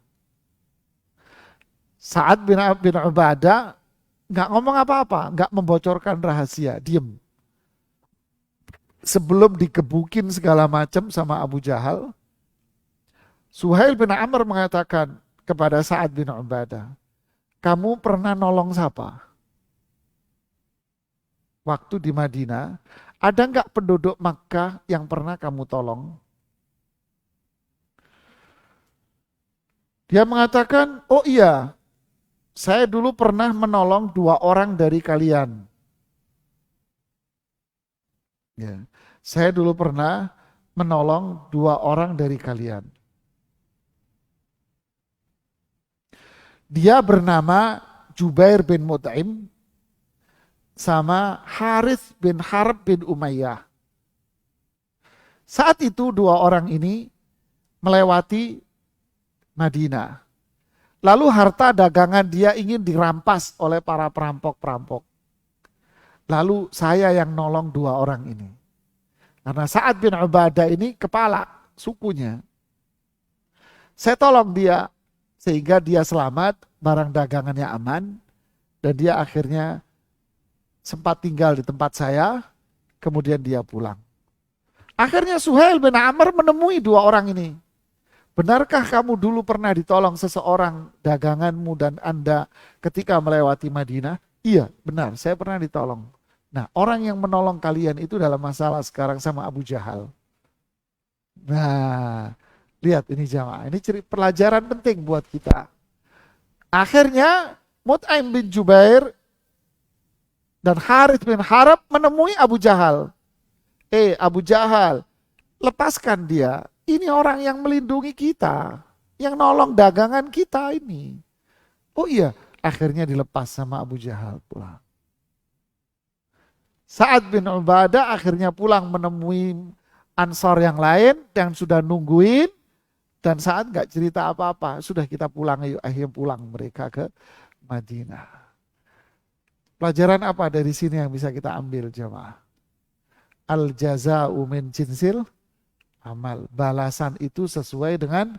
Sa'ad bin Ubadah nggak ngomong apa-apa, nggak membocorkan rahasia, diem. Sebelum digebukin segala macam sama Abu Jahal, Suhail bin Amr mengatakan kepada Sa'ad bin Ubadah, kamu pernah nolong siapa? Waktu di Madinah, ada nggak penduduk Makkah yang pernah kamu tolong? Dia mengatakan, oh iya, saya dulu pernah menolong 2 orang dari kalian. Ya, saya dulu pernah menolong 2 orang dari kalian. Dia bernama Jubair bin Mut'im sama Harith bin Harb bin Umayyah. Saat itu 2 orang ini melewati Madinah. Lalu harta dagangan dia ingin dirampas oleh para perampok-perampok. Lalu saya yang nolong 2 orang ini. Karena Sa'ad bin Ubadah ini kepala sukunya. Saya tolong dia sehingga dia selamat, barang dagangannya aman, dan dia akhirnya sempat tinggal di tempat saya, kemudian dia pulang. Akhirnya Suhail bin Amr menemui dua orang ini. Benarkah kamu dulu pernah ditolong seseorang daganganmu dan Anda ketika melewati Madinah? Iya, benar, saya pernah ditolong. Nah, orang yang menolong kalian itu dalam masalah sekarang sama Abu Jahal. Nah, lihat ini jamaah, ini pelajaran penting buat kita. Akhirnya Mut'aim bin Jubair dan Harith bin Harab menemui Abu Jahal. Abu Jahal, lepaskan dia. Ini orang yang melindungi kita, yang nolong dagangan kita ini. Oh iya, akhirnya dilepas sama Abu Jahal pulang. Sa'ad bin Ubadah akhirnya pulang menemui Ansor yang lain yang sudah nungguin, dan Sa'ad gak cerita apa-apa. Sudah kita pulang, yuk akhirnya pulang mereka ke Madinah. Pelajaran apa dari sini yang bisa kita ambil jemaah? Al-jaza'u min jinsil amal. Balasan itu sesuai dengan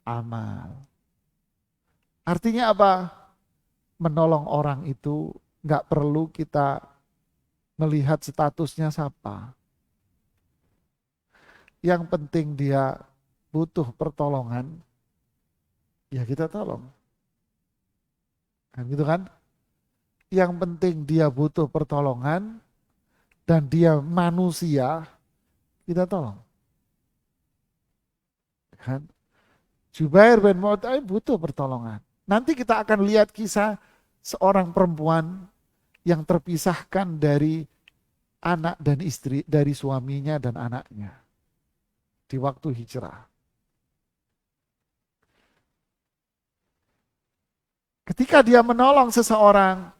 amal. Artinya apa? Menolong orang itu gak perlu kita melihat statusnya siapa. Yang penting dia butuh pertolongan, ya kita tolong. Kan gitu kan? Yang penting dia butuh pertolongan dan dia manusia, kita tolong. Kan? Jubair bin Mut'aim butuh pertolongan. Nanti kita akan lihat kisah seorang perempuan yang terpisahkan dari anak dan istri, dari suaminya dan anaknya di waktu hijrah. Ketika dia menolong seseorang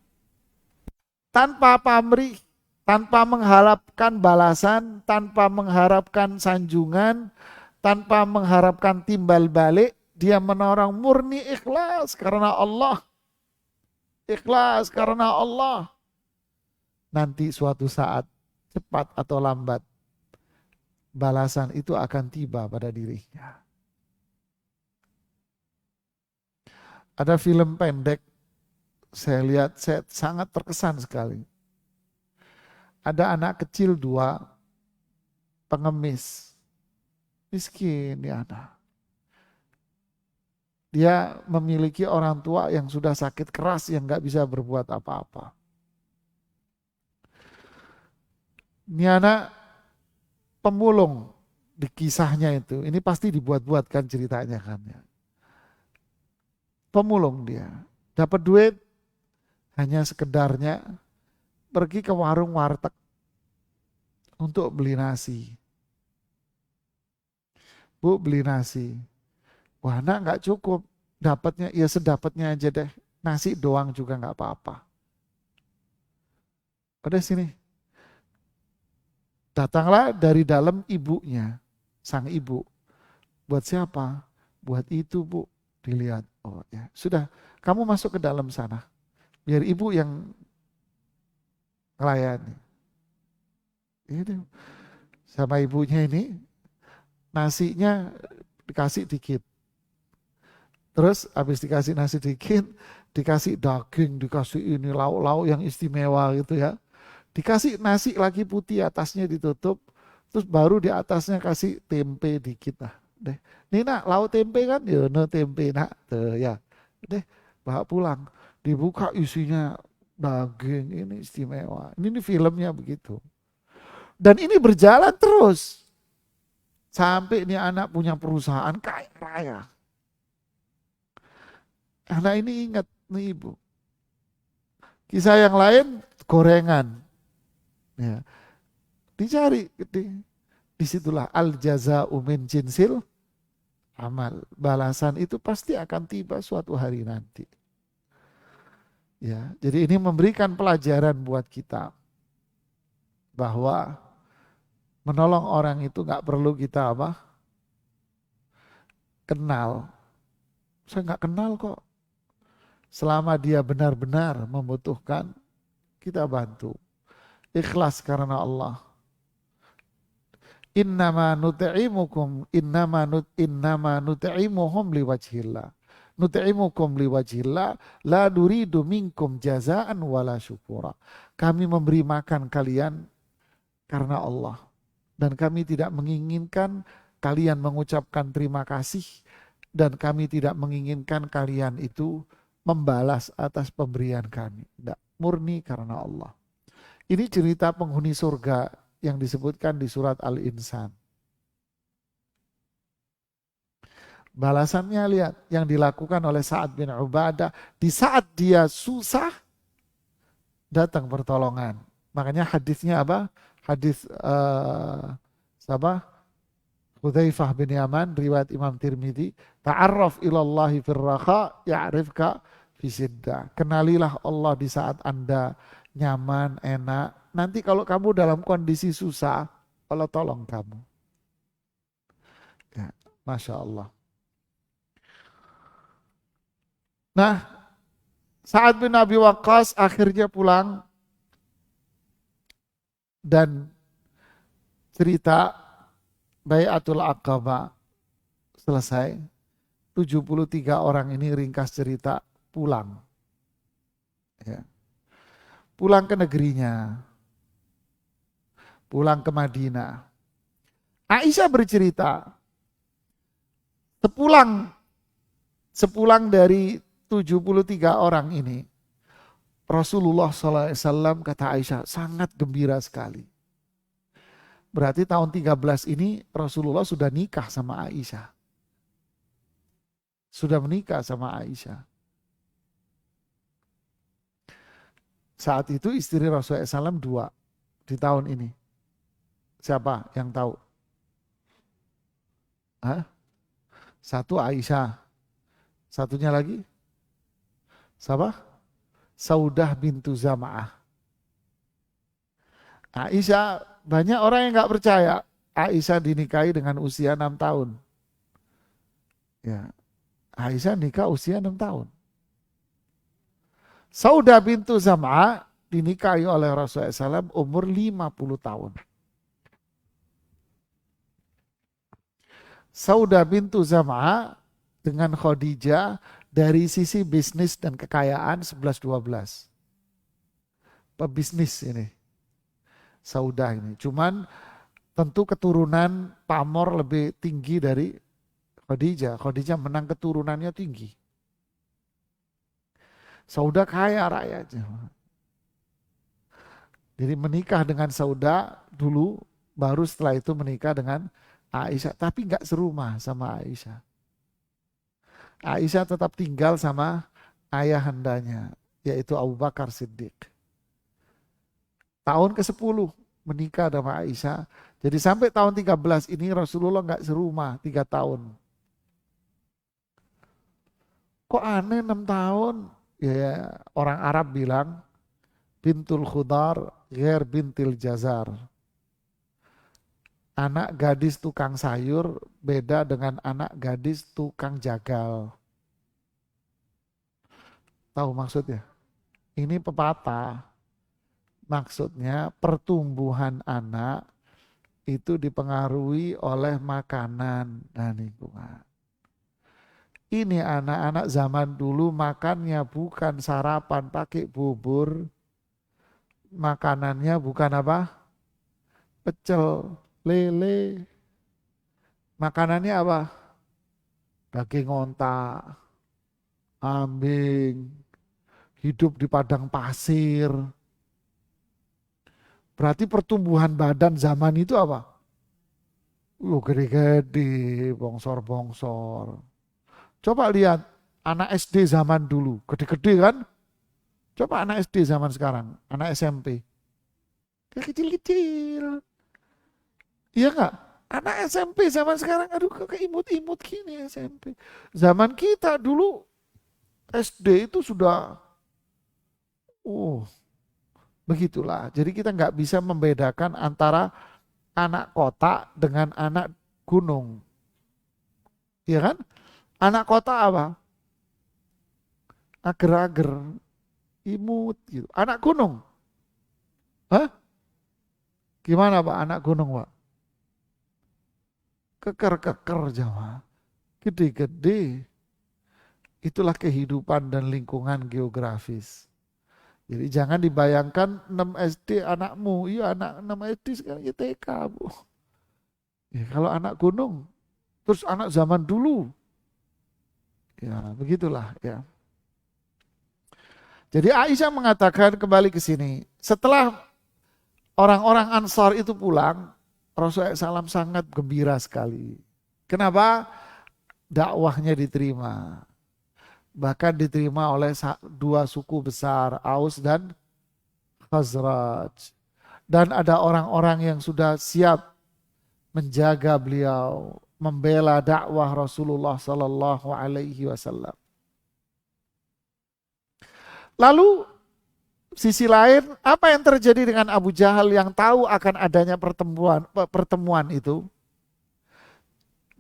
tanpa pamrih, tanpa mengharapkan balasan, tanpa mengharapkan sanjungan, tanpa mengharapkan timbal balik, dia menolong murni ikhlas karena Allah. Ikhlas karena Allah. Nanti suatu saat, cepat atau lambat, balasan itu akan tiba pada dirinya. Ada film pendek, saya lihat, saya sangat terkesan sekali. Ada anak kecil dua, pengemis, miskin ya anak. Dia memiliki orang tua yang sudah sakit keras yang gak bisa berbuat apa-apa. Ini anak pemulung di kisahnya itu, ini pasti dibuat-buat kan ceritanya kan ya. Pemulung dia, dapat duit hanya sekedarnya pergi ke warung warteg untuk beli nasi. Bu, beli nasi. Wah, nak nggak cukup, dapatnya ya sedapatnya aja deh, nasi doang juga nggak apa-apa. Pada sini, datanglah dari dalam ibunya, sang ibu. Buat siapa? Buat itu bu, dilihat. Oh ya, sudah, kamu masuk ke dalam sana. Biar ibu yang melayani. Ini sama ibunya ini, nasinya dikasih dikit. Terus habis dikasih nasi dikit, dikasih daging, dikasih ini lauk-lauk yang istimewa gitu ya. Dikasih nasi lagi putih, atasnya ditutup, terus baru di atasnya kasih tempe dikit lah. Deh, ini nak lauk tempe kan? Ya, no tempe nak, tuh ya. Deh, bawa pulang. Dibuka isinya daging, ini istimewa. Ini filmnya begitu. Dan ini berjalan terus. Sampai ini anak punya perusahaan kaya raya. Anak ini ingat nih ibu. Kisah yang lain, gorengan. Ya. Dicari, disitulah al-jaza'u min jinsil amal. Balasan itu pasti akan tiba suatu hari nanti. Ya, jadi ini memberikan pelajaran buat kita bahwa menolong orang itu nggak perlu kita apa? Kenal. Saya nggak kenal kok. Selama dia benar-benar membutuhkan, kita bantu. Ikhlas karena Allah. Innama nut'imuhum liwajhillah. Nut'imukum liwajhillah la nuridu minkum jazaan wala syukura. Kami memberi makan kalian karena Allah. Dan kami tidak menginginkan kalian mengucapkan terima kasih, dan kami tidak menginginkan kalian itu membalas atas pemberian kami. Tidak, murni karena Allah. Ini cerita penghuni surga yang disebutkan di surat Al-Insan. Balasannya lihat yang dilakukan oleh Sa'ad bin Ubadah. Di saat dia susah, datang pertolongan. Makanya hadisnya apa? Hadis Hudzaifah bin Yaman, riwayat Imam Tirmidzi, ta'arraf ilallahi firraha ya'rifka fisiddah. Kenalilah Allah di saat Anda nyaman, enak. Nanti kalau kamu dalam kondisi susah, Allah tolong kamu. Ya, Masya Allah. Nah, Sa'ad bin Abi Waqqas akhirnya pulang dan cerita Bai'atul Aqabah selesai. 73 orang ini ringkas cerita pulang. Ya. Pulang ke negerinya. Pulang ke Madinah. Aisyah bercerita, sepulang dari 73 orang ini, Rasulullah SAW, kata Aisyah, sangat gembira sekali. Berarti tahun 13 ini Rasulullah sudah nikah sama Aisyah. Sudah menikah sama Aisyah. Saat itu istri Rasulullah SAW 2 di tahun ini. Siapa yang tahu? Hah? 1 Aisyah. Satunya lagi? Siapa? Saudah bintu Zama'ah. Aisyah, banyak orang yang nggak percaya Aisyah dinikahi dengan usia 6 tahun. Ya, Aisyah nikah usia 6 tahun. Saudah bintu Zam'ah dinikahi oleh Rasulullah SAW umur 50 tahun. Saudah bintu Zam'ah dengan Khadijah dari sisi bisnis dan kekayaan 11-12. Pebisnis ini. Saudah ini. Cuman tentu keturunan pamor lebih tinggi dari Khadijah. Khadijah menang keturunannya tinggi. Saudah kaya rakyatnya. Jadi menikah dengan Saudah dulu, baru setelah itu menikah dengan Aisyah. Tapi nggak serumah sama Aisyah. Aisyah tetap tinggal sama ayahandanya, yaitu Abu Bakar Siddiq. Tahun ke-10 menikah sama Aisyah. Jadi sampai tahun 13 ini Rasulullah nggak serumah 3 tahun. Kok aneh 6 tahun? Ya, orang Arab bilang bintul khudar ghair bintil jazar. Anak gadis tukang sayur beda dengan anak gadis tukang jagal. Tahu maksudnya? Ini pepatah. Maksudnya pertumbuhan anak itu dipengaruhi oleh makanan dan lingkungan. Ini anak-anak zaman dulu makannya bukan sarapan pakai bubur. Makanannya bukan apa? Pecel, lele. Makanannya apa? Daging onta, ambing, hidup di padang pasir. Berarti pertumbuhan badan zaman itu apa? Gede-gede, bongsor-bongsor. Coba lihat anak SD zaman dulu, gede-gede kan? Coba anak SD zaman sekarang, anak SMP. Kecil-kecil. Iya enggak? Anak SMP zaman sekarang, aduh keimut-imut gini SMP. Zaman kita dulu SD itu sudah, begitulah. Jadi kita nggak bisa membedakan antara anak kota dengan anak gunung. Iya kan? Anak kota apa? Ager-ager, imut gitu. Anak gunung? Hah? Gimana Pak anak gunung Pak? Keker-keker jamaah. Gede-gede. Itulah kehidupan dan lingkungan geografis. Jadi jangan dibayangkan 6 SD anakmu. Iya anak 6 SD sekarang ya TK Bu. Ya, kalau anak gunung, terus anak zaman dulu, ya begitulah ya. Jadi Aisyah mengatakan kembali ke sini, setelah orang-orang Ansar itu pulang, Rasulullah SAW sangat gembira sekali. Kenapa? Dakwahnya diterima. Bahkan diterima oleh dua suku besar, Aus dan Khazraj. Dan ada orang-orang yang sudah siap menjaga beliau, membela dakwah Rasulullah Sallallahu Alaihi Wasallam. Lalu sisi lain, apa yang terjadi dengan Abu Jahal yang tahu akan adanya pertemuan itu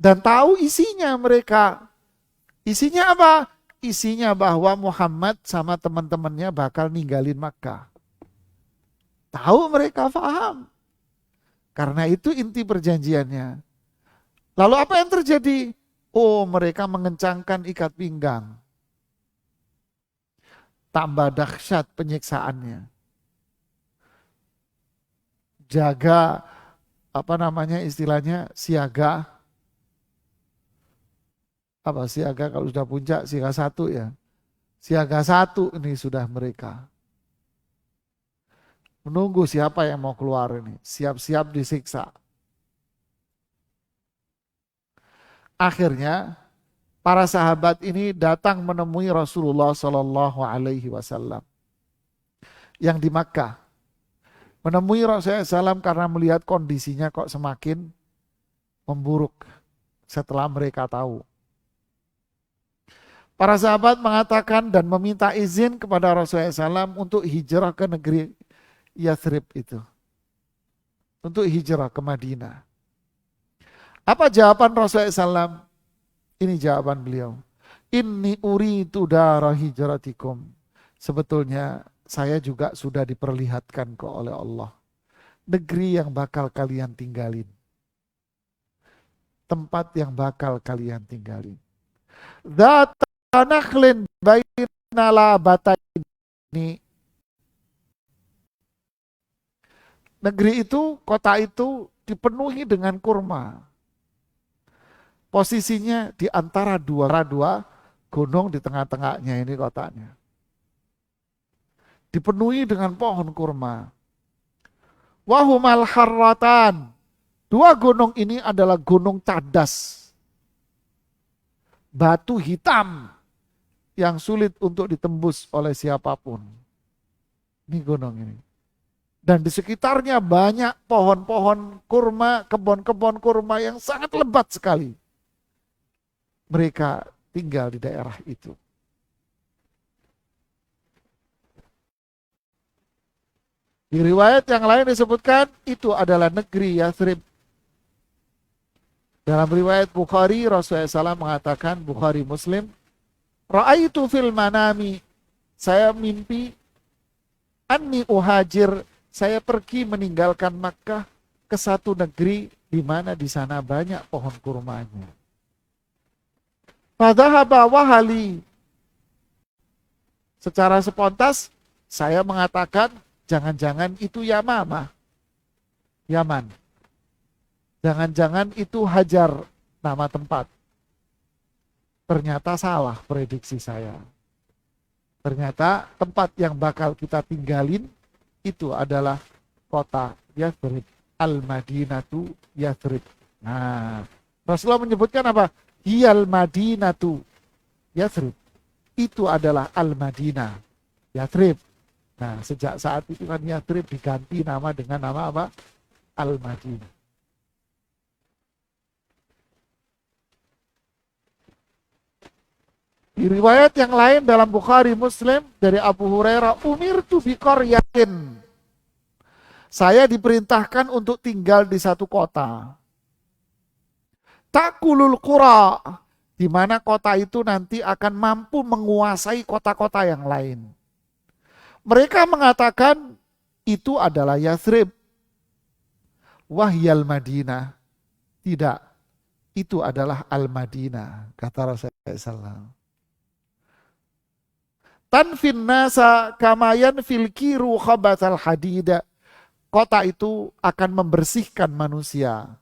dan tahu isinya mereka. Isinya apa? Isinya bahwa Muhammad sama teman-temannya bakal ninggalin Makkah. Tahu mereka paham. Karena itu inti perjanjiannya. Lalu apa yang terjadi? Oh, mereka mengencangkan ikat pinggang. Tambah dahsyat penyiksaannya. Jaga, apa namanya istilahnya, siaga. Apa siaga kalau sudah puncak, siaga satu ya. Siaga satu ini sudah mereka. Menunggu siapa yang mau keluar ini. Siap-siap disiksa. Akhirnya para sahabat ini datang menemui Rasulullah Shallallahu Alaihi Wasallam yang di Makkah. Menemui Rasulullah SAW karena melihat kondisinya kok semakin memburuk setelah mereka tahu. Para sahabat mengatakan dan meminta izin kepada Rasulullah SAW untuk hijrah ke negeri Yathrib itu. Untuk hijrah ke Madinah. Apa jawaban Rasulullah SAW? Ini jawaban beliau. Inni uridu dara hijratikum. Sebetulnya saya juga sudah diperlihatkan kok oleh Allah. Negeri yang bakal kalian tinggalin. Tempat yang bakal kalian tinggalin. Dzata nakhlin baina labataini. Negeri itu, kota itu dipenuhi dengan kurma. Posisinya di antara dua gunung, di tengah-tengahnya ini kotanya. Dipenuhi dengan pohon kurma. Wahumal harratan. Dua gunung ini adalah gunung cadas. Batu hitam yang sulit untuk ditembus oleh siapapun. Ini gunung ini. Dan di sekitarnya banyak pohon-pohon kurma, kebun-kebun kurma yang sangat lebat sekali. Mereka tinggal di daerah itu. Di riwayat yang lain disebutkan itu adalah negeri Yathrib. Dalam riwayat Bukhari, Rasulullah SAW mengatakan, Bukhari Muslim, Ra'aitu fil manami, saya mimpi, anni uhajir, saya pergi meninggalkan Makkah ke satu negeri di mana di sana banyak pohon kurmanya. Fadhahaba wahali. Secara spontan saya mengatakan jangan-jangan itu Yamamah. Yaman. Jangan-jangan itu Hajar, nama tempat. Ternyata salah prediksi saya. Ternyata tempat yang bakal kita tinggalin itu adalah kota Yathrib. Al-Madinatu Yathrib. Nah, Rasulullah menyebutkan apa? Hiyal Madinatu Yathrib. Itu adalah Al-Madinah Yathrib. Nah, sejak saat itu kan Yathrib diganti nama dengan nama apa? Al-Madinah. Di riwayat yang lain dalam Bukhari Muslim dari Abu Hurairah, umirtu biqaryatin. Saya diperintahkan untuk tinggal di satu kota. Takulul qura, di mana kota itu nanti akan mampu menguasai kota-kota yang lain. Mereka mengatakan itu adalah Yathrib. Wahyal Madinah. Tidak, itu adalah Al-Madinah, kata Rasulullah SAW. Tanfin nasa kamayan fil kiru khabathal hadida. Kota itu akan membersihkan manusia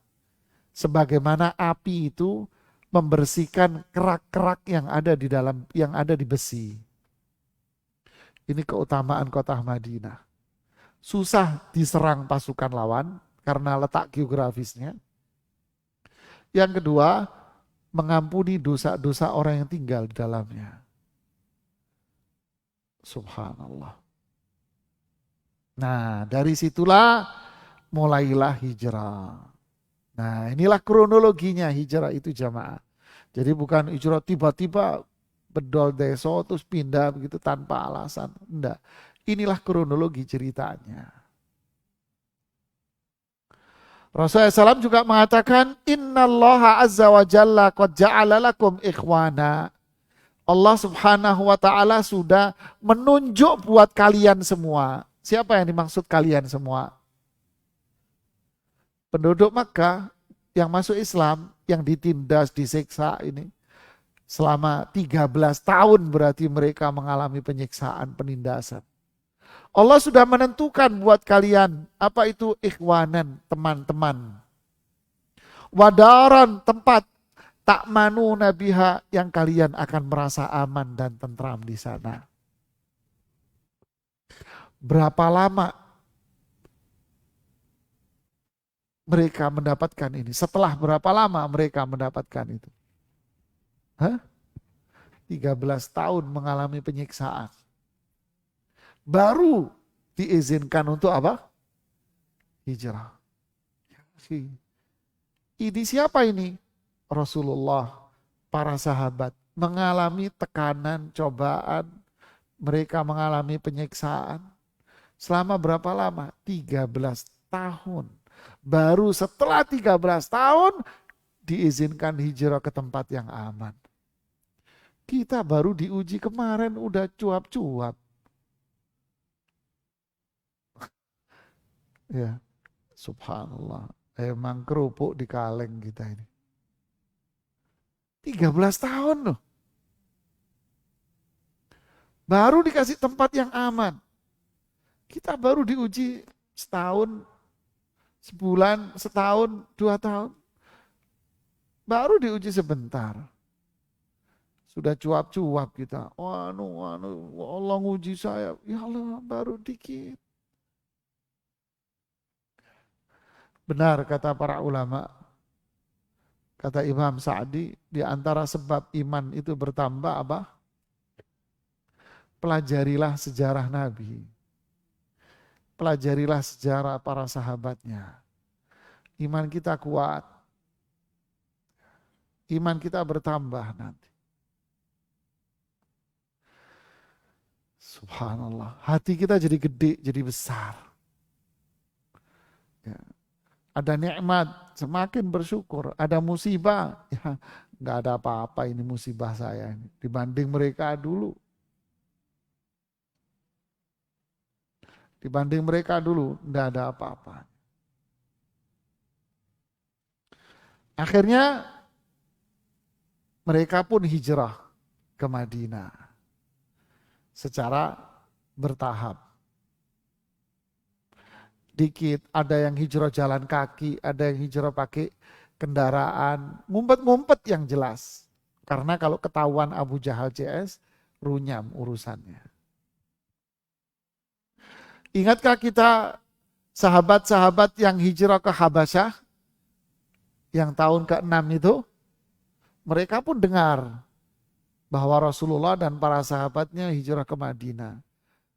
Sebagaimana api itu membersihkan kerak-kerak yang ada di dalam, yang ada di besi. Ini keutamaan kota Madinah. Susah diserang pasukan lawan karena letak geografisnya. Yang kedua, mengampuni dosa-dosa orang yang tinggal di dalamnya. Subhanallah. Nah, dari situlah mulailah hijrah. Nah, inilah kronologinya hijrah itu jamaah. Jadi bukan hijrah tiba-tiba bedol deso terus pindah begitu tanpa alasan. Enggak. Inilah kronologi ceritanya. Rasulullah SAW juga mengatakan, Innallaha azza wa jalla qad ja'ala lakum ikhwana. Allah subhanahu wa ta'ala sudah menunjuk buat kalian semua. Siapa yang dimaksud kalian semua? Penduduk Makkah yang masuk Islam, yang ditindas, disiksa ini. Selama 13 tahun berarti mereka mengalami penyiksaan, penindasan. Allah sudah menentukan buat kalian, apa itu ikhwanan, teman-teman. Wadaran, tempat tak manu nabiha, yang kalian akan merasa aman dan tentram di sana. Berapa lama mereka mendapatkan ini? Setelah berapa lama mereka mendapatkan itu? 13 tahun mengalami penyiksaan. Baru diizinkan untuk apa? Hijrah. Ini siapa ini? Rasulullah, para sahabat mengalami tekanan, cobaan, mereka mengalami penyiksaan. Selama berapa lama? 13 tahun. Baru setelah 13 tahun diizinkan hijrah ke tempat yang aman. Kita baru diuji kemarin udah cuap-cuap. Ya, subhanallah. Emang kerupuk di kaleng kita ini. 13 tahun loh. Baru dikasih tempat yang aman. Kita baru diuji setahun, sebulan, setahun, 2 tahun. Baru diuji sebentar. Sudah cuap-cuap kita. Allah nguji saya. Ya Allah, baru dikit. Benar kata para ulama, kata Imam Sa'di, di antara sebab iman itu bertambah apa? Pelajarilah sejarah Nabi. Pelajarilah sejarah para sahabatnya. Iman kita kuat. Iman kita bertambah nanti. Subhanallah. Hati kita jadi gede, jadi besar. Ya. Ada nikmat, semakin bersyukur. Ada musibah, ya nggak ada apa-apa ini musibah saya ini. Dibanding mereka dulu. Dibanding mereka dulu, nggak ada apa-apa. Akhirnya mereka pun hijrah ke Madinah secara bertahap. Dikit, ada yang hijrah jalan kaki, ada yang hijrah pakai kendaraan, ngumpet-ngumpet yang jelas. Karena kalau ketahuan Abu Jahal CS, runyam urusannya. Ingatkah kita sahabat-sahabat yang hijrah ke Habasyah, yang tahun ke-6 itu, mereka pun dengar bahwa Rasulullah dan para sahabatnya hijrah ke Madinah.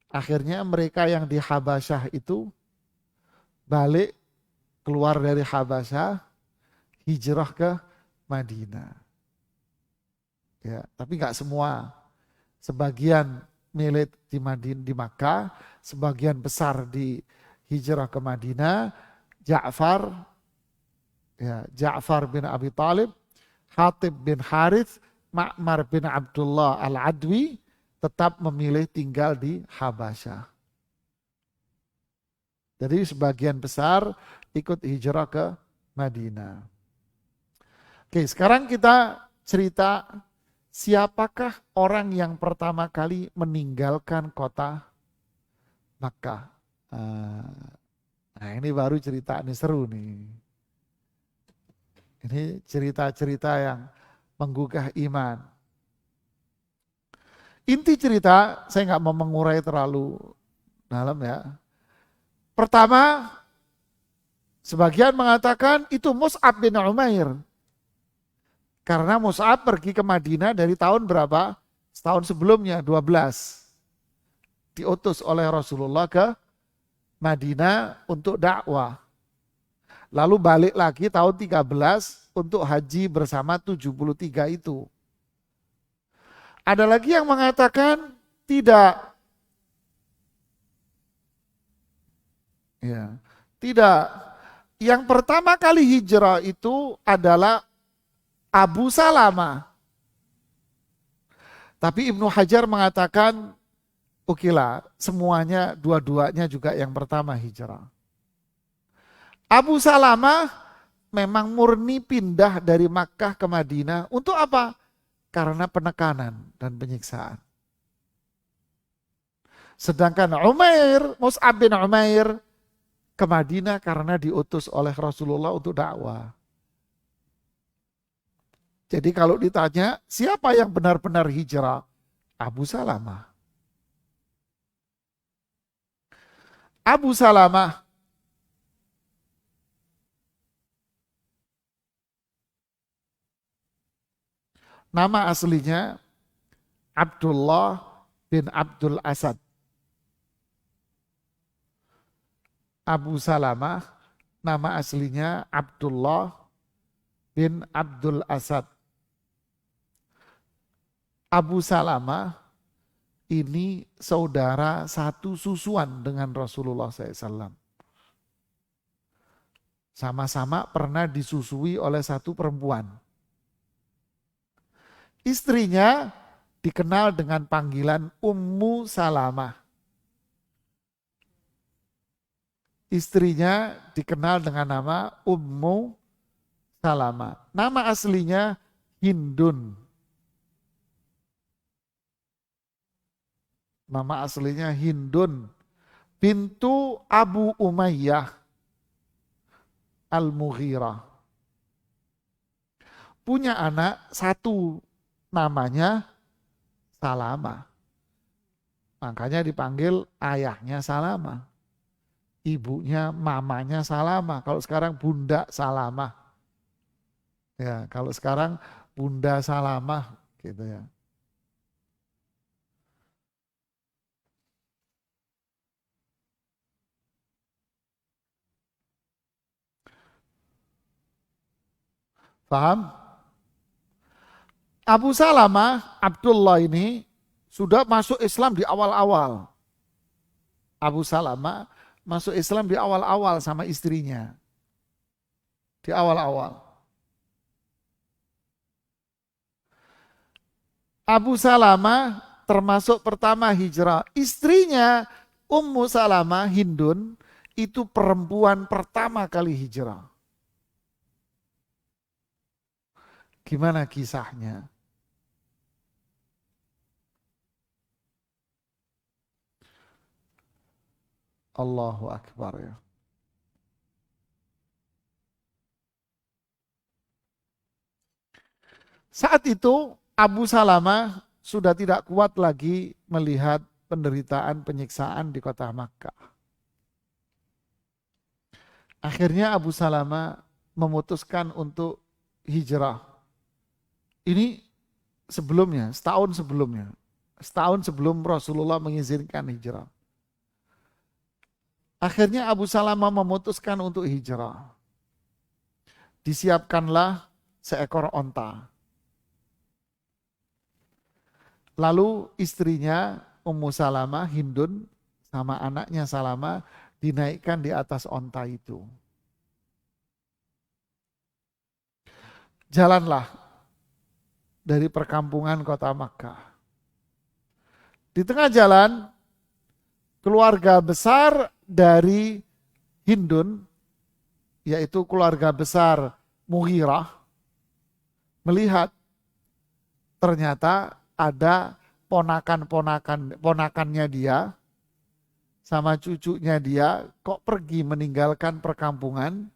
Akhirnya mereka yang di Habasyah itu balik, keluar dari Habasyah, hijrah ke Madinah. Ya, tapi nggak semua. Sebagian milik di Makkah, sebagian besar di hijrah ke Madinah. Ja'far bin Abi Talib, Hatib bin Harith, Ma'mar bin Abdullah Al-Adwi tetap memilih tinggal di Habasyah. Jadi sebagian besar ikut hijrah ke Madinah. Oke, sekarang kita cerita siapakah orang yang pertama kali meninggalkan kota Makkah. Nah ini baru cerita, ini seru nih. Ini cerita-cerita yang menggugah iman. Inti cerita, saya nggak mau mengurai terlalu dalam ya. Pertama, sebagian mengatakan itu Mus'ab bin Umair. Karena Mus'ab pergi ke Madinah dari tahun berapa? Setahun sebelumnya, 12. Diutus oleh Rasulullah ke Madinah untuk dakwah. Lalu balik lagi tahun 13 untuk haji bersama 73 itu. Ada lagi yang mengatakan tidak. Ya, tidak. Yang pertama kali hijrah itu adalah Abu Salamah. Tapi Ibnu Hajar mengatakan, okelah, semuanya, dua-duanya juga yang pertama hijrah. Abu Salamah memang murni pindah dari Makkah ke Madinah. Untuk apa? Karena penekanan dan penyiksaan. Sedangkan Mus'ab bin Umair ke Madinah karena diutus oleh Rasulullah untuk dakwah. Jadi kalau ditanya siapa yang benar-benar hijrah? Abu Salamah. Abu Salamah nama aslinya Abdullah bin Abdul Asad. Abu Salamah nama aslinya Abdullah bin Abdul Asad. Abu Salamah ini saudara satu susuan dengan Rasulullah SAW. Sama-sama pernah disusui oleh satu perempuan. Istrinya dikenal dengan panggilan Ummu Salamah. Istrinya dikenal dengan nama Ummu Salamah. Nama aslinya Hindun. Nama aslinya Hindun bintu Abu Umayyah Al-Mughirah. Punya anak satu namanya Salamah. Makanya dipanggil ayahnya Salamah. Ibunya, mamanya Salamah. Kalau sekarang Bunda Salamah. Ya, kalau sekarang Bunda Salamah gitu ya. Paham? Abu Salamah, Abdullah ini sudah masuk Islam di awal-awal. Abu Salamah masuk Islam di awal-awal sama istrinya. Di awal-awal. Abu Salamah termasuk pertama hijrah. Istrinya Ummu Salamah Hindun itu perempuan pertama kali hijrah. Gimana kisahnya? Allahu Akbar ya. Saat itu Abu Salamah sudah tidak kuat lagi melihat penderitaan penyiksaan di kota Makkah. Akhirnya Abu Salamah memutuskan untuk hijrah. Ini sebelumnya, setahun sebelumnya. Setahun sebelum Rasulullah mengizinkan hijrah. Akhirnya Abu Salamah memutuskan untuk hijrah. Disiapkanlah seekor onta. Lalu istrinya Ummu Salamah, Hindun, sama anaknya Salamah dinaikkan di atas onta itu. Jalanlah dari perkampungan kota Makkah. Di tengah jalan, keluarga besar dari Hindun, yaitu keluarga besar Mughirah, melihat ternyata ada ponakannya dia sama cucunya dia kok pergi meninggalkan perkampungan,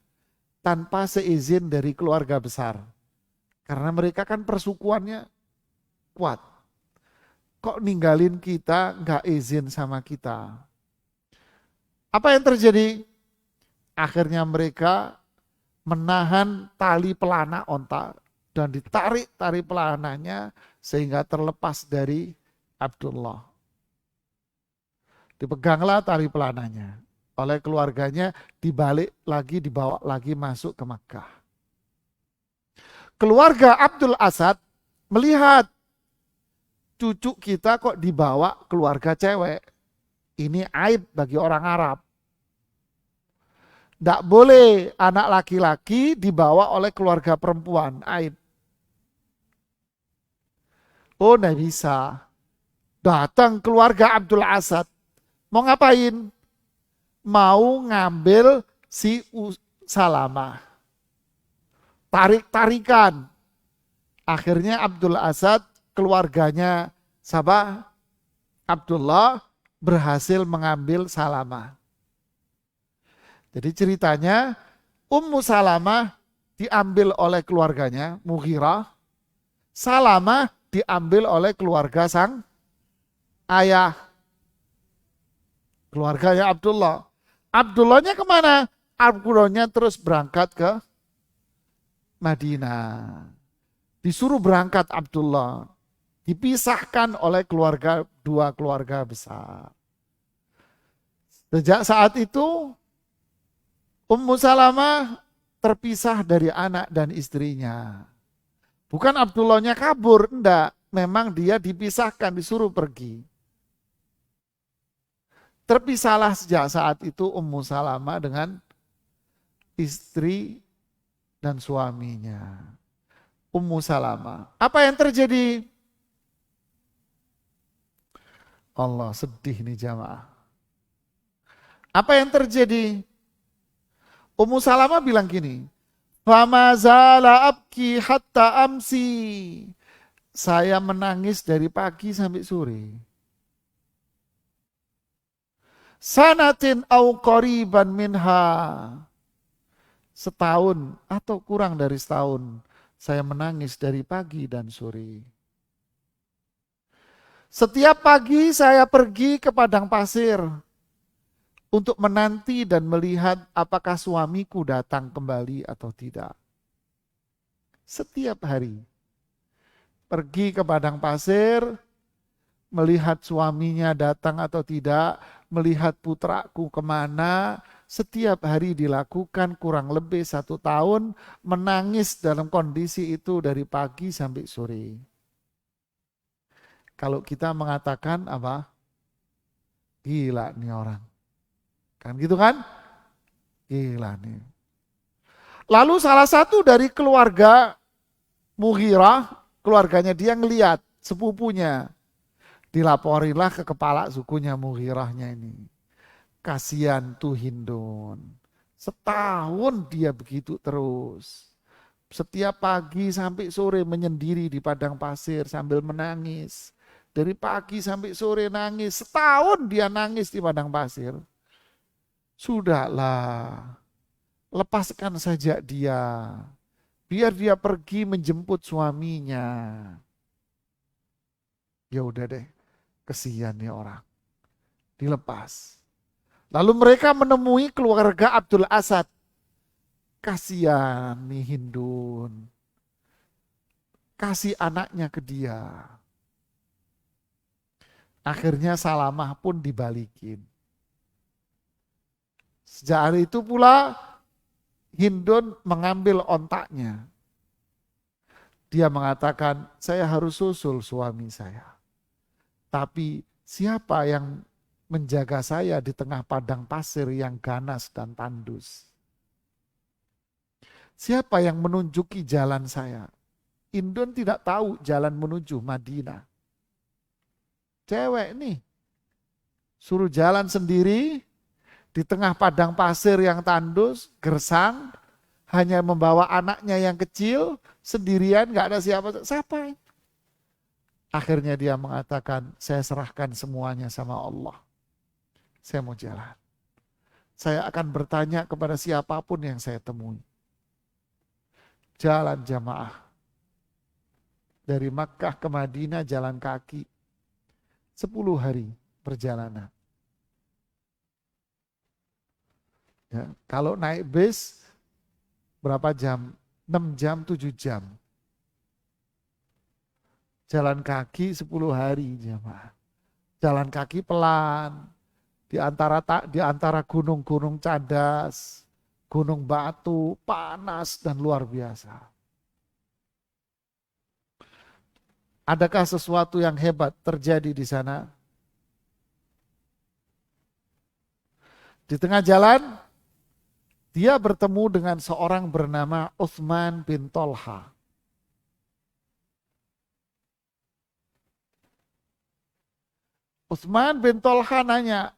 tanpa seizin dari keluarga besar. Karena mereka kan persukuannya kuat. Kok ninggalin kita, nggak izin sama kita. Apa yang terjadi? Akhirnya mereka menahan tali pelana onta dan ditarik tali pelananya sehingga terlepas dari Abdullah. Dipeganglah tali pelananya oleh keluarganya, dibalik lagi, dibawa lagi masuk ke Makkah. Keluarga Abdul Asad melihat cucu kita kok dibawa keluarga cewek. Ini aib bagi orang Arab. Tidak boleh anak laki-laki dibawa oleh keluarga perempuan, aib. Oh, tidak bisa. Datang keluarga Abdul Asad. Mau ngapain? Mau ngambil si Salamah. Tarik-tarikan. Akhirnya Abdul Asad, keluarganya Sabah, Abdullah berhasil mengambil Salamah. Jadi ceritanya Ummu Salamah diambil oleh keluarganya Mughirah, Salamah diambil oleh keluarga sang ayah, keluarganya Abdullah. Abdullahnya kemana? Abdullahnya terus berangkat ke Madinah. Disuruh berangkat Abdullah. Dipisahkan oleh dua keluarga besar. Sejak saat itu Ummu Salamah terpisah dari anak dan istrinya. Bukan Abdullahnya kabur, enggak. Memang dia dipisahkan, disuruh pergi. Terpisahlah sejak saat itu Ummu Salamah dengan istri dan suaminya. Ummu Salamah. Apa yang terjadi? Allah, sedih nih jamaah. Apa yang terjadi? Ummu Salamah bilang gini, "Fama zala abki hatta amsi." Saya menangis dari pagi sampai sore. Sanatin au qariban minha. Setahun atau kurang dari setahun saya menangis dari pagi dan sore. Setiap pagi saya pergi ke padang pasir untuk menanti dan melihat apakah suamiku datang kembali atau tidak. Setiap hari pergi ke padang pasir, melihat suaminya datang atau tidak, melihat putraku kemana. Setiap hari dilakukan kurang lebih 1 tahun, menangis dalam kondisi itu dari pagi sampai sore. Kalau kita mengatakan apa? Gila nih orang. Kan gitu kan? Gila nih. Lalu salah satu dari keluarga Mughirah, keluarganya dia ngeliat sepupunya. Dilaporilah ke kepala sukunya Mughirahnya ini. Kasihan tuh Hindun. Setahun dia begitu terus. Setiap pagi sampai sore menyendiri di padang pasir sambil menangis. Dari pagi sampai sore nangis. Setahun dia nangis di padang pasir. Sudahlah. Lepaskan saja dia. Biar dia pergi menjemput suaminya. Ya udah deh. Kesian nih orang. Dilepas. Lalu mereka menemui keluarga Abdul Asad. Kasian nih Hindun. Kasih anaknya ke dia. Akhirnya Salamah pun dibalikin. Sejak hari itu pula Hindun mengambil ontaknya. Dia mengatakan, saya harus susul suami saya. Tapi siapa yang menjaga saya di tengah padang pasir yang ganas dan tandus? Siapa yang menunjuki jalan saya? Hindun tidak tahu jalan menuju Madinah. Cewek nih, suruh jalan sendiri di tengah padang pasir yang tandus, gersang, hanya membawa anaknya yang kecil, sendirian, gak ada siapa. Akhirnya dia mengatakan, saya serahkan semuanya sama Allah. Saya mau jalan. Saya akan bertanya kepada siapapun yang saya temui. jalan jamaah. Dari Makkah ke Madinah jalan kaki. 10 hari perjalanan. Ya, kalau naik bis berapa jam? 6 jam, 7 jam. Jalan kaki 10 hari jamaah. Jalan kaki pelan. Di antara gunung-gunung cadas, gunung batu, panas dan luar biasa. Adakah sesuatu yang hebat terjadi di sana? Di tengah jalan, dia bertemu dengan seorang bernama Utsman bin Tolha. Utsman bin Tolha nanya,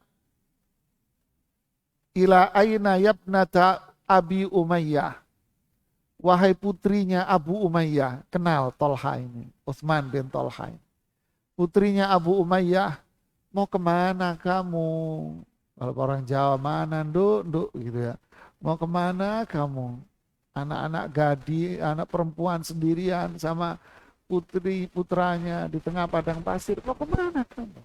ila aina yabnata Abi Umayyah. Wahai putrinya Abu Umayyah, kenal Tolha ini, Utsman bin Tolha. Putrinya Abu Umayyah, mau kemana kamu? Kalau orang Jawa, mana nduk gitu ya. Mau kemana kamu? Anak-anak gadi, anak perempuan sendirian sama putri putranya di tengah padang pasir. Mau kemana kamu?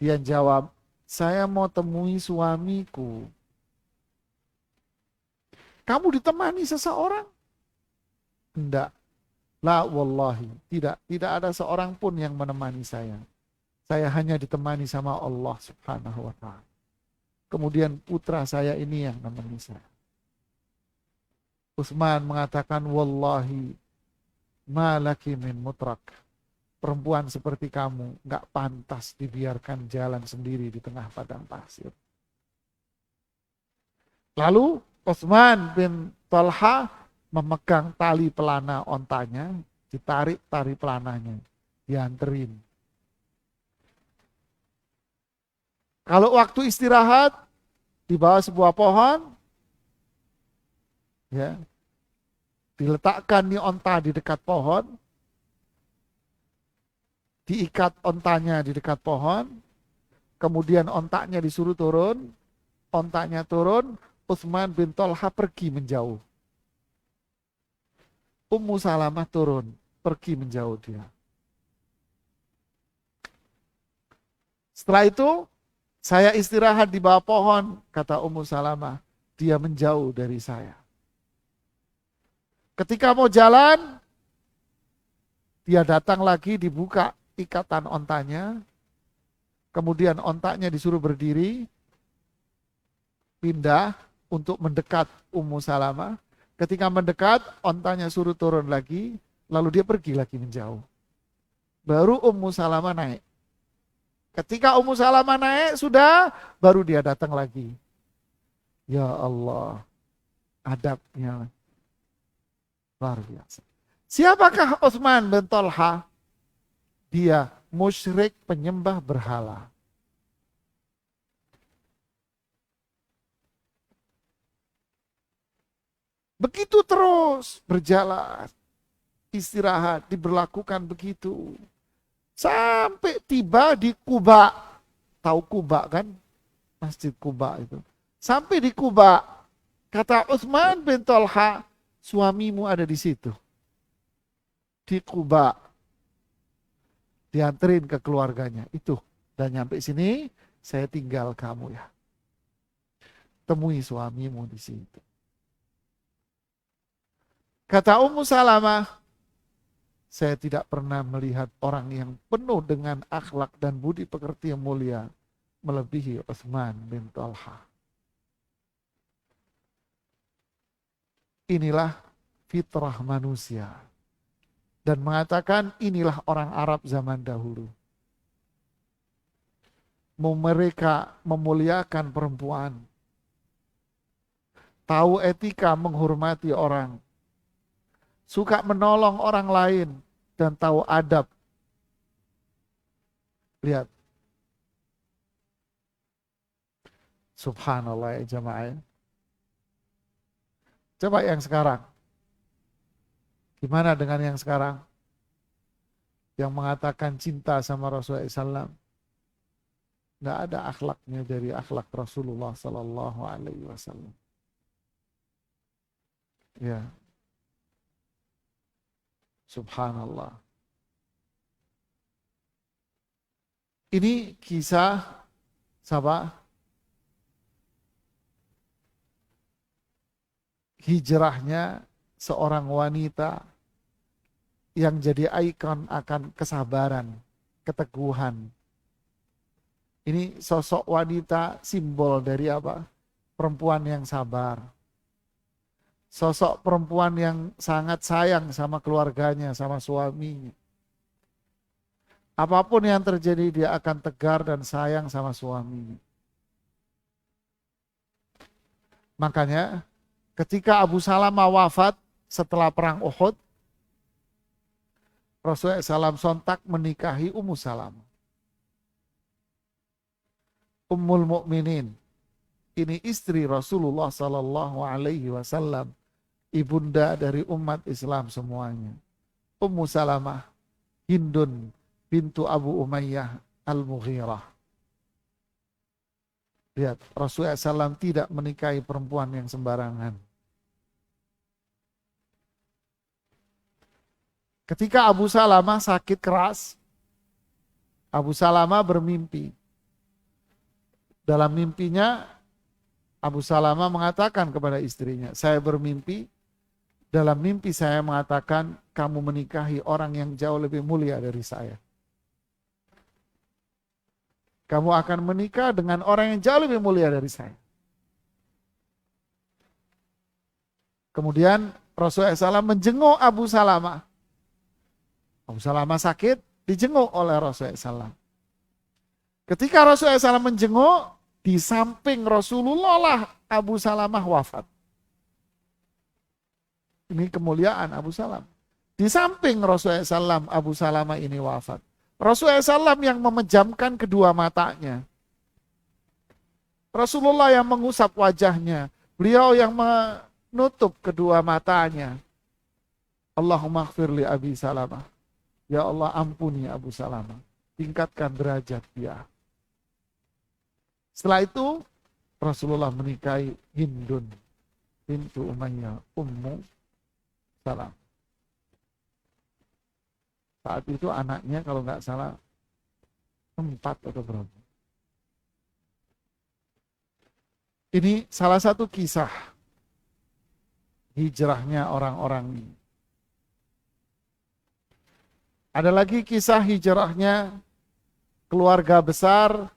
Dia jawab, saya mau temui suamiku. Kamu ditemani seseorang? Enggak. La wallahi. Tidak ada seorang pun yang menemani saya. Saya hanya ditemani sama Allah subhanahu wa ta'ala. Kemudian putra saya ini yang menemani saya. Utsman mengatakan, wallahi ma laki min mutrak. Perempuan seperti kamu enggak pantas dibiarkan jalan sendiri di tengah padang pasir. Lalu Utsman bin Tolha memegang tali pelana ontanya, ditarik tali pelananya, dianterin. Kalau waktu istirahat di bawah sebuah pohon, ya, diletakkan nih onta di dekat pohon, diikat ontanya di dekat pohon, kemudian ontaknya disuruh turun, ontanya turun, Utsman bin Tolha pergi menjauh. Ummu Salamah turun, pergi menjauh dia. Setelah itu, saya istirahat di bawah pohon, kata Ummu Salamah. Dia menjauh dari saya. Ketika mau jalan, dia datang lagi, dibuka ikatan ontanya. Kemudian ontaknya disuruh berdiri, pindah untuk mendekat Ummu Salamah. Ketika mendekat, ontanya suruh turun lagi, lalu dia pergi lagi menjauh. Baru Ummu Salamah naik. Ketika Ummu Salamah naik, sudah, baru dia datang lagi. Ya Allah, adabnya luar biasa. Siapakah Utsman bin Tolha? Dia musyrik penyembah berhala. Begitu terus berjalan, istirahat, diberlakukan begitu. Sampai tiba di Kuba. Tahu Kuba kan? Masjid Kuba itu. Sampai di Kuba, kata Utsman bin Tolha, suamimu ada di situ. Di Kuba. Dianterin ke keluarganya. Itu. Dan nyampe sini, saya tinggal kamu ya. Temui suamimu di situ. Kata Ummu Salamah, saya tidak pernah melihat orang yang penuh dengan akhlak dan budi pekerti yang mulia melebihi Utsman bin Tolha. Inilah fitrah manusia. Dan mengatakan inilah orang Arab zaman dahulu. Mereka memuliakan perempuan. Tahu etika menghormati orang. Suka menolong orang lain dan tahu adab. Lihat. Subhanallah ya jamaah. Coba yang sekarang. Gimana dengan yang sekarang? Yang mengatakan cinta sama Rasulullah SAW. Nggak ada akhlaknya dari akhlak Rasulullah Sallallahu Alaihi Wasallam. Ya. Subhanallah. Ini kisah siapa? Hijrahnya seorang wanita yang jadi ikon akan kesabaran, keteguhan. Ini sosok wanita simbol dari apa? Perempuan yang sabar. Sosok perempuan yang sangat sayang sama keluarganya, sama suaminya. Apapun yang terjadi dia akan tegar dan sayang sama suaminya. Makanya ketika Abu Salamah wafat setelah perang Uhud, Rasulullah SAW sontak menikahi Ummu Salamah. Ummul Mukminin. Ini istri Rasulullah Sallallahu Alaihi Wasallam, ibunda dari umat Islam semuanya. Ummu Salamah, Hindun bintu Abu Umayyah Al-Mughirah. Lihat, Rasulullah SAW tidak menikahi perempuan yang sembarangan. Ketika Abu Salamah sakit keras, Abu Salamah bermimpi. Dalam mimpinya, Abu Salamah mengatakan kepada istrinya, saya bermimpi, dalam mimpi saya mengatakan, kamu menikahi orang yang jauh lebih mulia dari saya. Kamu akan menikah dengan orang yang jauh lebih mulia dari saya. Kemudian Rasulullah SAW menjenguk Abu Salamah. Abu Salamah sakit, dijenguk oleh Rasulullah SAW. Ketika Rasulullah SAW menjenguk, di samping Rasulullah lah Abu Salamah wafat. Ini kemuliaan Abu Salamah. Di samping Rasulullah SAW, Abu Salamah ini wafat. Rasulullah SAW yang memejamkan kedua matanya. Rasulullah yang mengusap wajahnya. Beliau yang menutup kedua matanya. Allahumma ighfir li Abi Salamah. Ya Allah ampuni Abu Salamah. Tingkatkan derajat dia. Setelah itu Rasulullah menikahi Hindun bintu Umayyah Ummu Salamah. Saat itu anaknya kalau nggak salah 4 atau berapa. Ini salah satu kisah hijrahnya orang-orang ini. Ada lagi kisah hijrahnya keluarga besar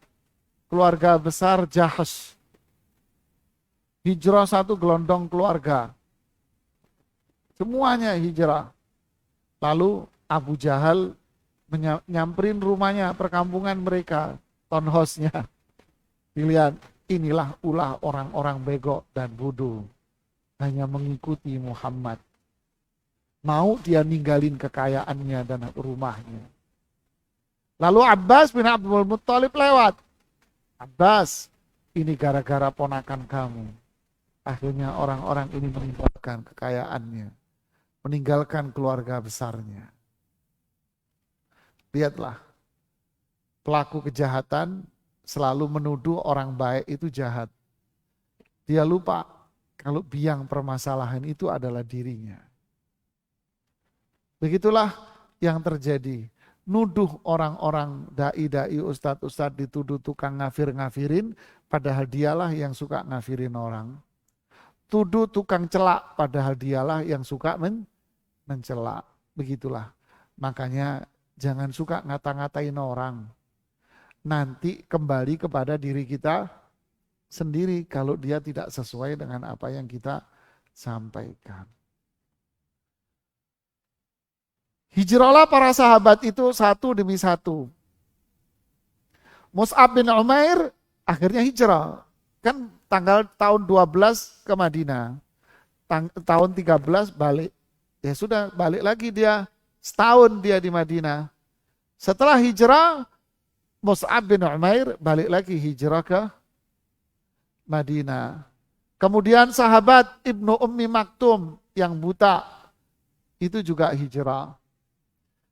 Jahash. Hijrah satu gelondong keluarga. Semuanya hijrah. Lalu Abu Jahal nyamperin rumahnya, perkampungan mereka, townhouse-nya. Dilihat, inilah ulah orang-orang bego dan bodoh. Hanya mengikuti Muhammad. Mau dia ninggalin kekayaannya dan rumahnya. Lalu Abbas bin Abdul Muttalib lewat. Abbas, ini gara-gara ponakan kamu. Akhirnya orang-orang ini meninggalkan kekayaannya. Meninggalkan keluarga besarnya. Lihatlah, pelaku kejahatan selalu menuduh orang baik itu jahat. Dia lupa kalau biang permasalahan itu adalah dirinya. Begitulah yang terjadi. Nuduh orang-orang dai-dai, ustadz-ustadz dituduh tukang ngafir-ngafirin, padahal dialah yang suka ngafirin orang. Tuduh tukang celak, padahal dialah yang suka mencela. Begitulah. Makanya jangan suka ngata-ngatain orang. Nanti kembali kepada diri kita sendiri kalau dia tidak sesuai dengan apa yang kita sampaikan. Hijrahlah para sahabat itu satu demi satu. Mus'ab bin Umair akhirnya hijrah. Kan tahun 12 ke Madinah. Tahun 13 balik. Ya sudah balik lagi dia. Setahun dia di Madinah. Setelah hijrah, Mus'ab bin Umair balik lagi hijrah ke Madinah. Kemudian sahabat Ibnu Ummi Maktum yang buta, itu juga hijrah.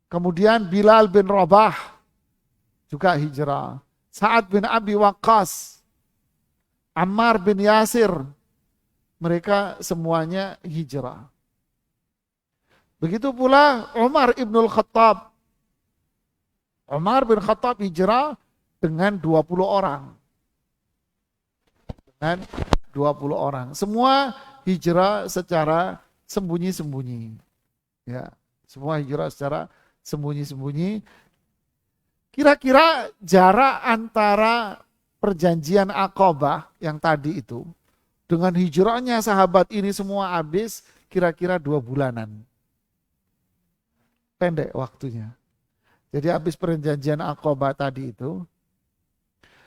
Kemudian Bilal bin Rabah juga hijrah. Sa'ad bin Abi Waqqas, Ammar bin Yasir, mereka semuanya hijrah. Begitu pula Umar ibnul Khattab. Umar bin Khattab hijrah dengan 20 orang. Dengan 20 orang. Semua hijrah secara sembunyi-sembunyi. Ya, semua hijrah secara sembunyi-sembunyi. Kira-kira jarak antara perjanjian Aqabah yang tadi itu dengan hijrahnya sahabat ini semua habis kira-kira 2 bulanan. Pendek waktunya. Jadi habis perjanjian Aqabah tadi itu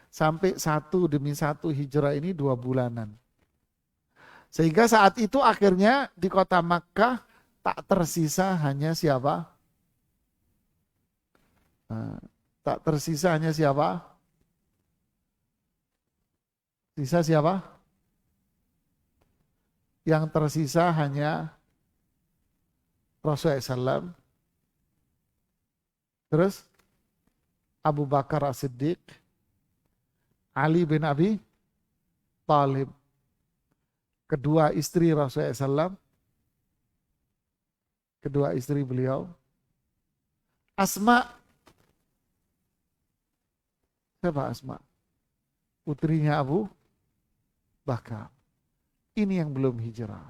sampai satu demi satu hijrah ini 2 bulanan. Sehingga saat itu akhirnya di kota Makkah tak tersisa hanya siapa? Nah, tak tersisa hanya siapa? Sisa siapa? Yang tersisa hanya Rasulullah SAW, terus Abu Bakar As-Siddiq, Ali bin Abi Thalib, kedua istri Rasulullah SAW, kedua istri beliau, Asma, siapa Asma? Putrinya Abu Bakar. Ini yang belum hijrah.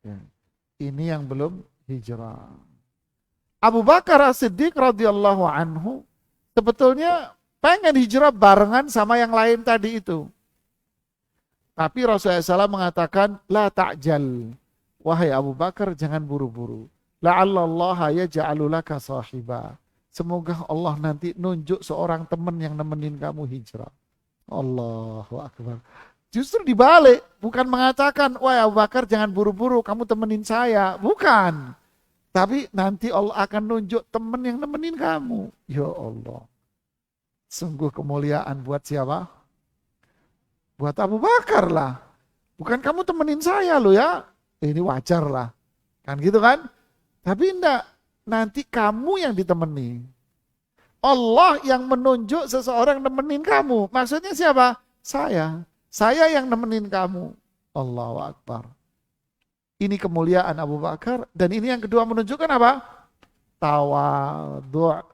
Ya. Ini yang belum hijrah. Abu Bakar As-Siddiq radhiyallahu anhu sebetulnya pengen hijrah barengan sama yang lain tadi itu. Tapi Rasulullah SAW mengatakan, la ta'jal. Wahai Abu Bakar, jangan buru-buru. La'allallaha yaj'alu laka sahiba. Semoga Allah nanti nunjuk seorang teman yang nemenin kamu hijrah. Allahu Akbar. Justru dibalik, bukan mengatakan, wahai Abu Bakar jangan buru-buru, kamu temenin saya. Bukan. Tapi nanti Allah akan nunjuk teman yang nemenin kamu. Ya Allah. Sungguh kemuliaan buat siapa? Buat Abu Bakar lah. Bukan kamu temenin saya loh ya. Ini wajar lah. Kan gitu kan? Tapi enggak. Nanti kamu yang ditemani. Allah yang menunjuk seseorang nemenin kamu. Maksudnya siapa? Saya. Saya yang nemenin kamu. Allahu Akbar. Ini kemuliaan Abu Bakar. Dan ini yang kedua menunjukkan apa? Tawadhu'.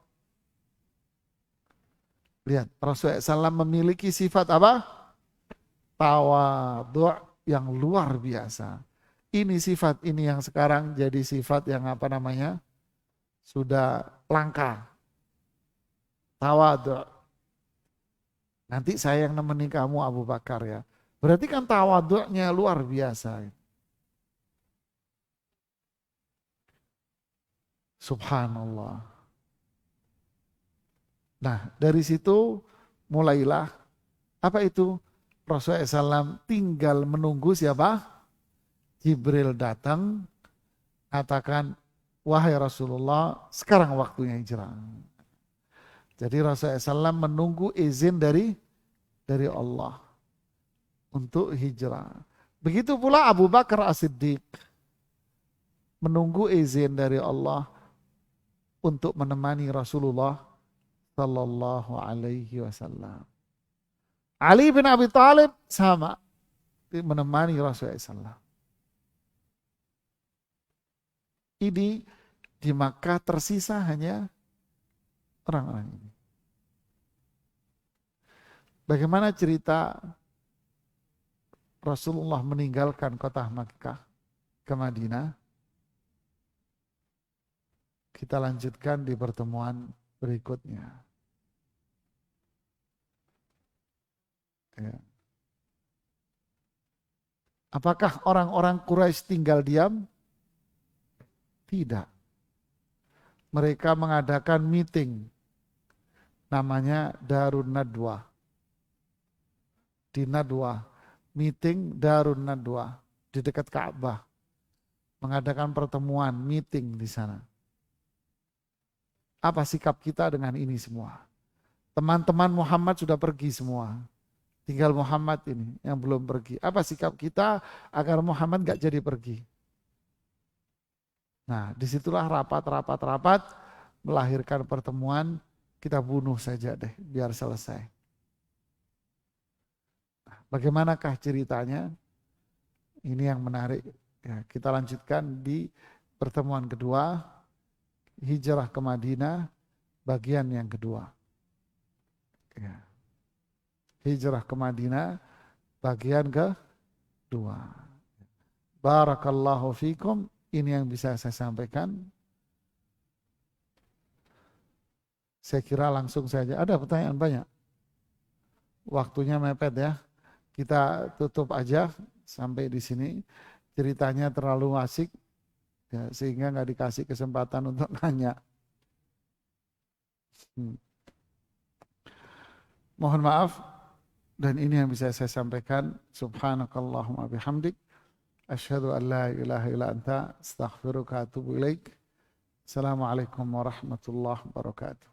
Lihat, Rasulullah SAW memiliki sifat apa? Tawadhu' yang luar biasa. Ini sifat ini yang sekarang jadi sifat yang apa namanya? Sudah langka. Tawadhu'. Nanti saya yang nemenin kamu Abu Bakar ya. Berarti kan tawadhu'nya luar biasa. Subhanallah. Nah dari situ mulailah apa itu? Rasulullah SAW tinggal menunggu siapa? Jibril datang, katakan, wahai Rasulullah, sekarang waktunya hijrah. Jadi Rasulullah SAW menunggu izin dari Allah untuk hijrah. Begitu pula Abu Bakar As-Siddiq menunggu izin dari Allah untuk menemani Rasulullah Sallallahu Alaihi Wasallam. Ali bin Abi Thalib sama menemani Rasulullah SAW. Ini di Makkah tersisa hanya orang-orang ini. Bagaimana cerita Rasulullah meninggalkan kota Makkah ke Madinah? Kita lanjutkan di pertemuan berikutnya. Ya. Apakah orang-orang Quraisy tinggal diam? Tidak. Mereka mengadakan meeting. Namanya Darun Nadwa. Di Nadwa. Meeting Darun Nadwa. Di dekat Ka'bah. Mengadakan pertemuan, meeting di sana. Apa sikap kita dengan ini semua? Teman-teman Muhammad sudah pergi semua. Tinggal Muhammad ini yang belum pergi. Apa sikap kita agar Muhammad gak jadi pergi? Nah, disitulah rapat melahirkan pertemuan, kita bunuh saja deh, biar selesai. Nah, bagaimanakah ceritanya? Ini yang menarik Ya, kita lanjutkan di pertemuan kedua, hijrah ke Madinah, bagian yang kedua. Ya. Hijrah ke Madinah, bagian kedua. Barakallahu fikum. Ini yang bisa saya sampaikan. Saya kira langsung saja. Ada pertanyaan banyak. Waktunya mepet ya. Kita tutup aja sampai di sini. Ceritanya terlalu asik, ya, sehingga nggak dikasih kesempatan untuk nanya. Mohon maaf, dan ini yang bisa saya sampaikan. Subhanakallahumma bihamdik. Asyhadu an la ilaha illa anta astaghfiruka wa atubu ilaik. Assalamualaikum warahmatullahi wabarakatuh.